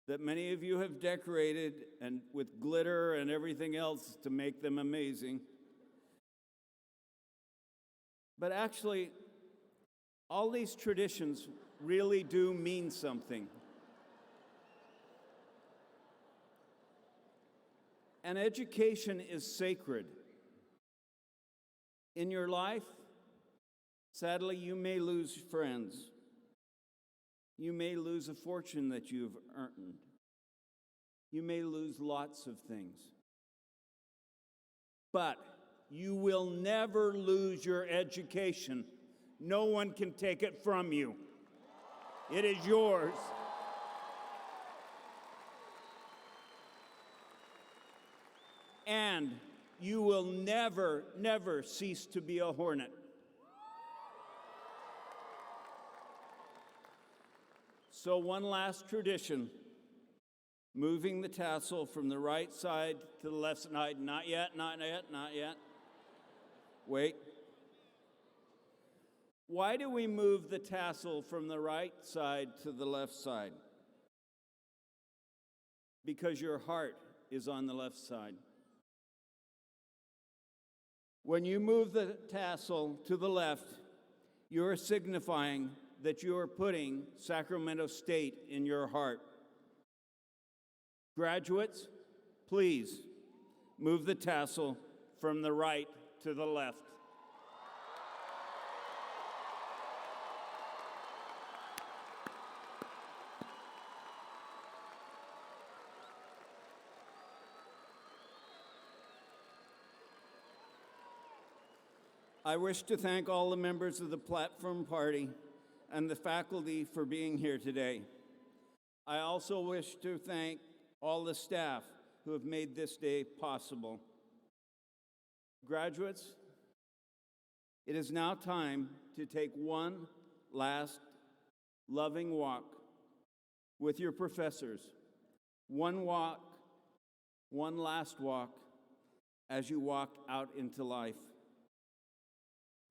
Speaker 6: that many of you have decorated and with glitter and everything else to make them amazing. But actually, all these traditions really do mean something. And education is sacred. In your life, sadly, you may lose friends. You may lose a fortune that you've earned. You may lose lots of things. But you will never lose your education. No one can take it from you. It is yours. And you will never, never cease to be a hornet. So one last tradition, moving the tassel from the right side to the left side. Not yet, not yet, not yet. Wait. Why do we move the tassel from the right side to the left side? Because your heart is on the left side. When you move the tassel to the left, you are signifying that you are putting Sacramento State in your heart. Graduates, please move the tassel from the right to the left. I wish to thank all the members of the platform party and the faculty for being here today. I also wish to thank all the staff who have made this day possible. Graduates, it is now time to take one last loving walk with your professors. One walk, one last walk as you walk out into life.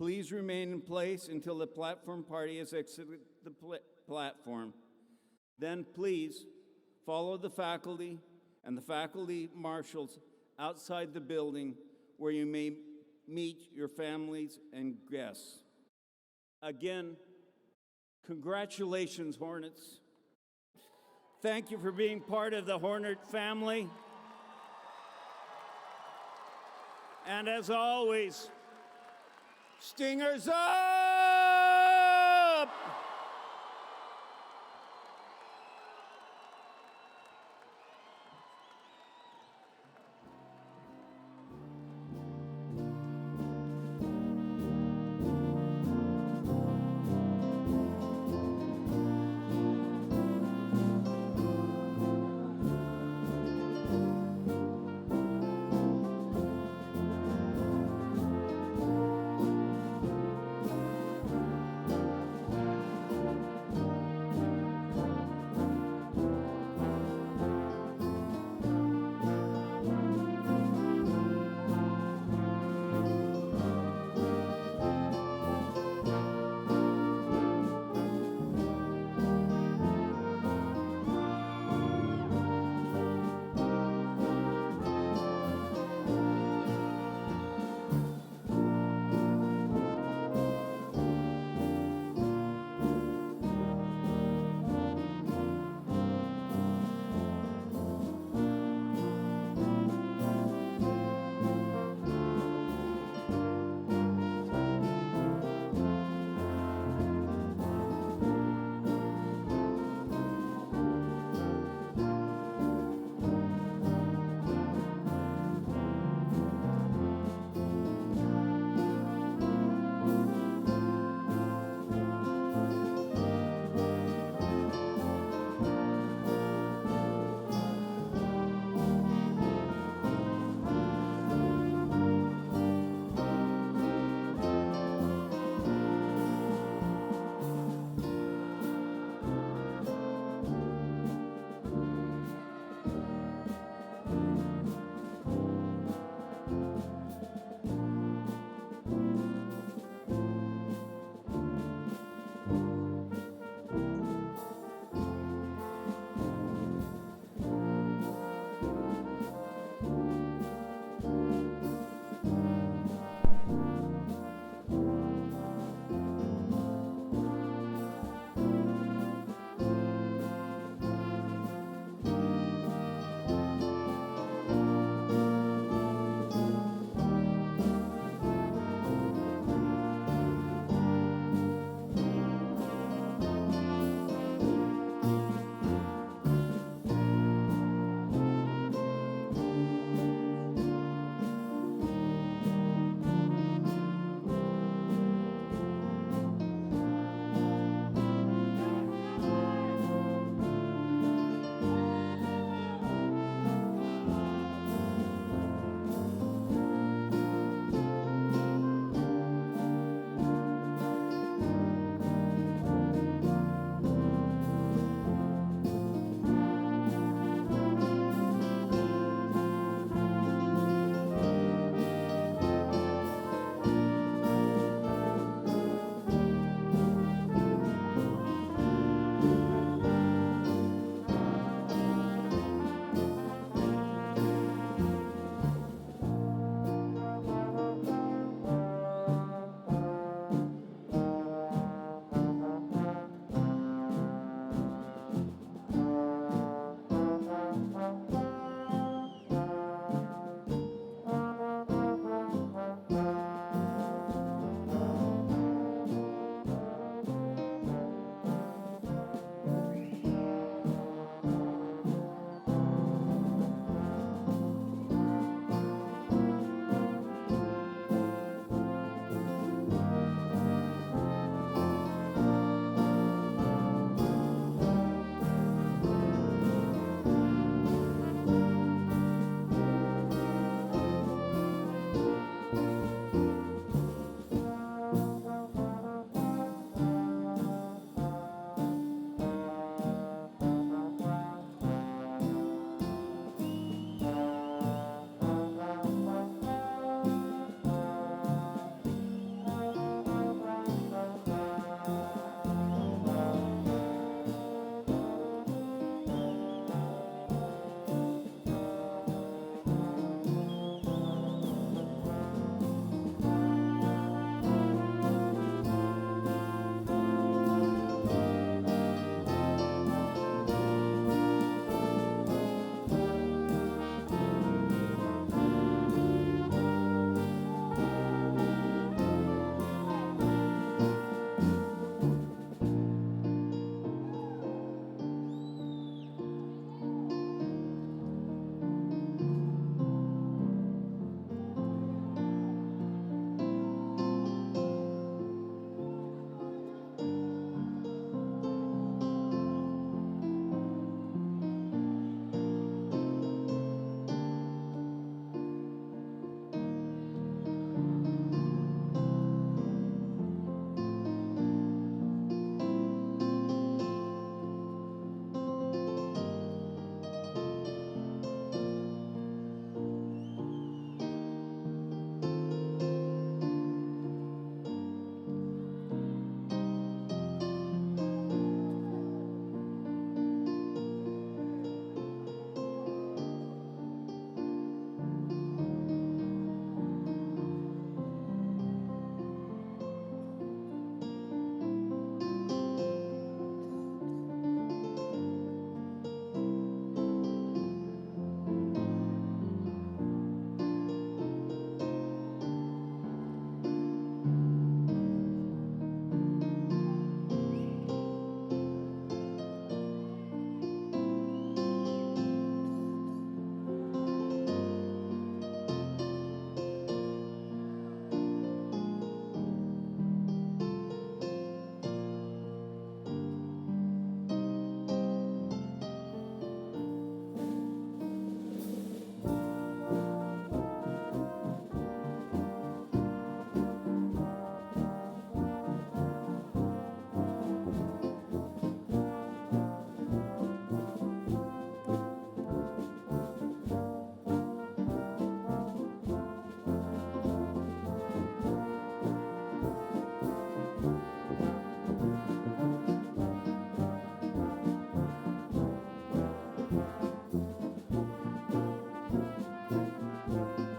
Speaker 6: Please remain in place until the platform party has exited the platform. Then please follow the faculty and the faculty marshals outside the building where you may meet your families and guests. Again, congratulations, Hornets. Thank you for being part of the Hornet family. And as always, Stingers up!
Speaker 3: you.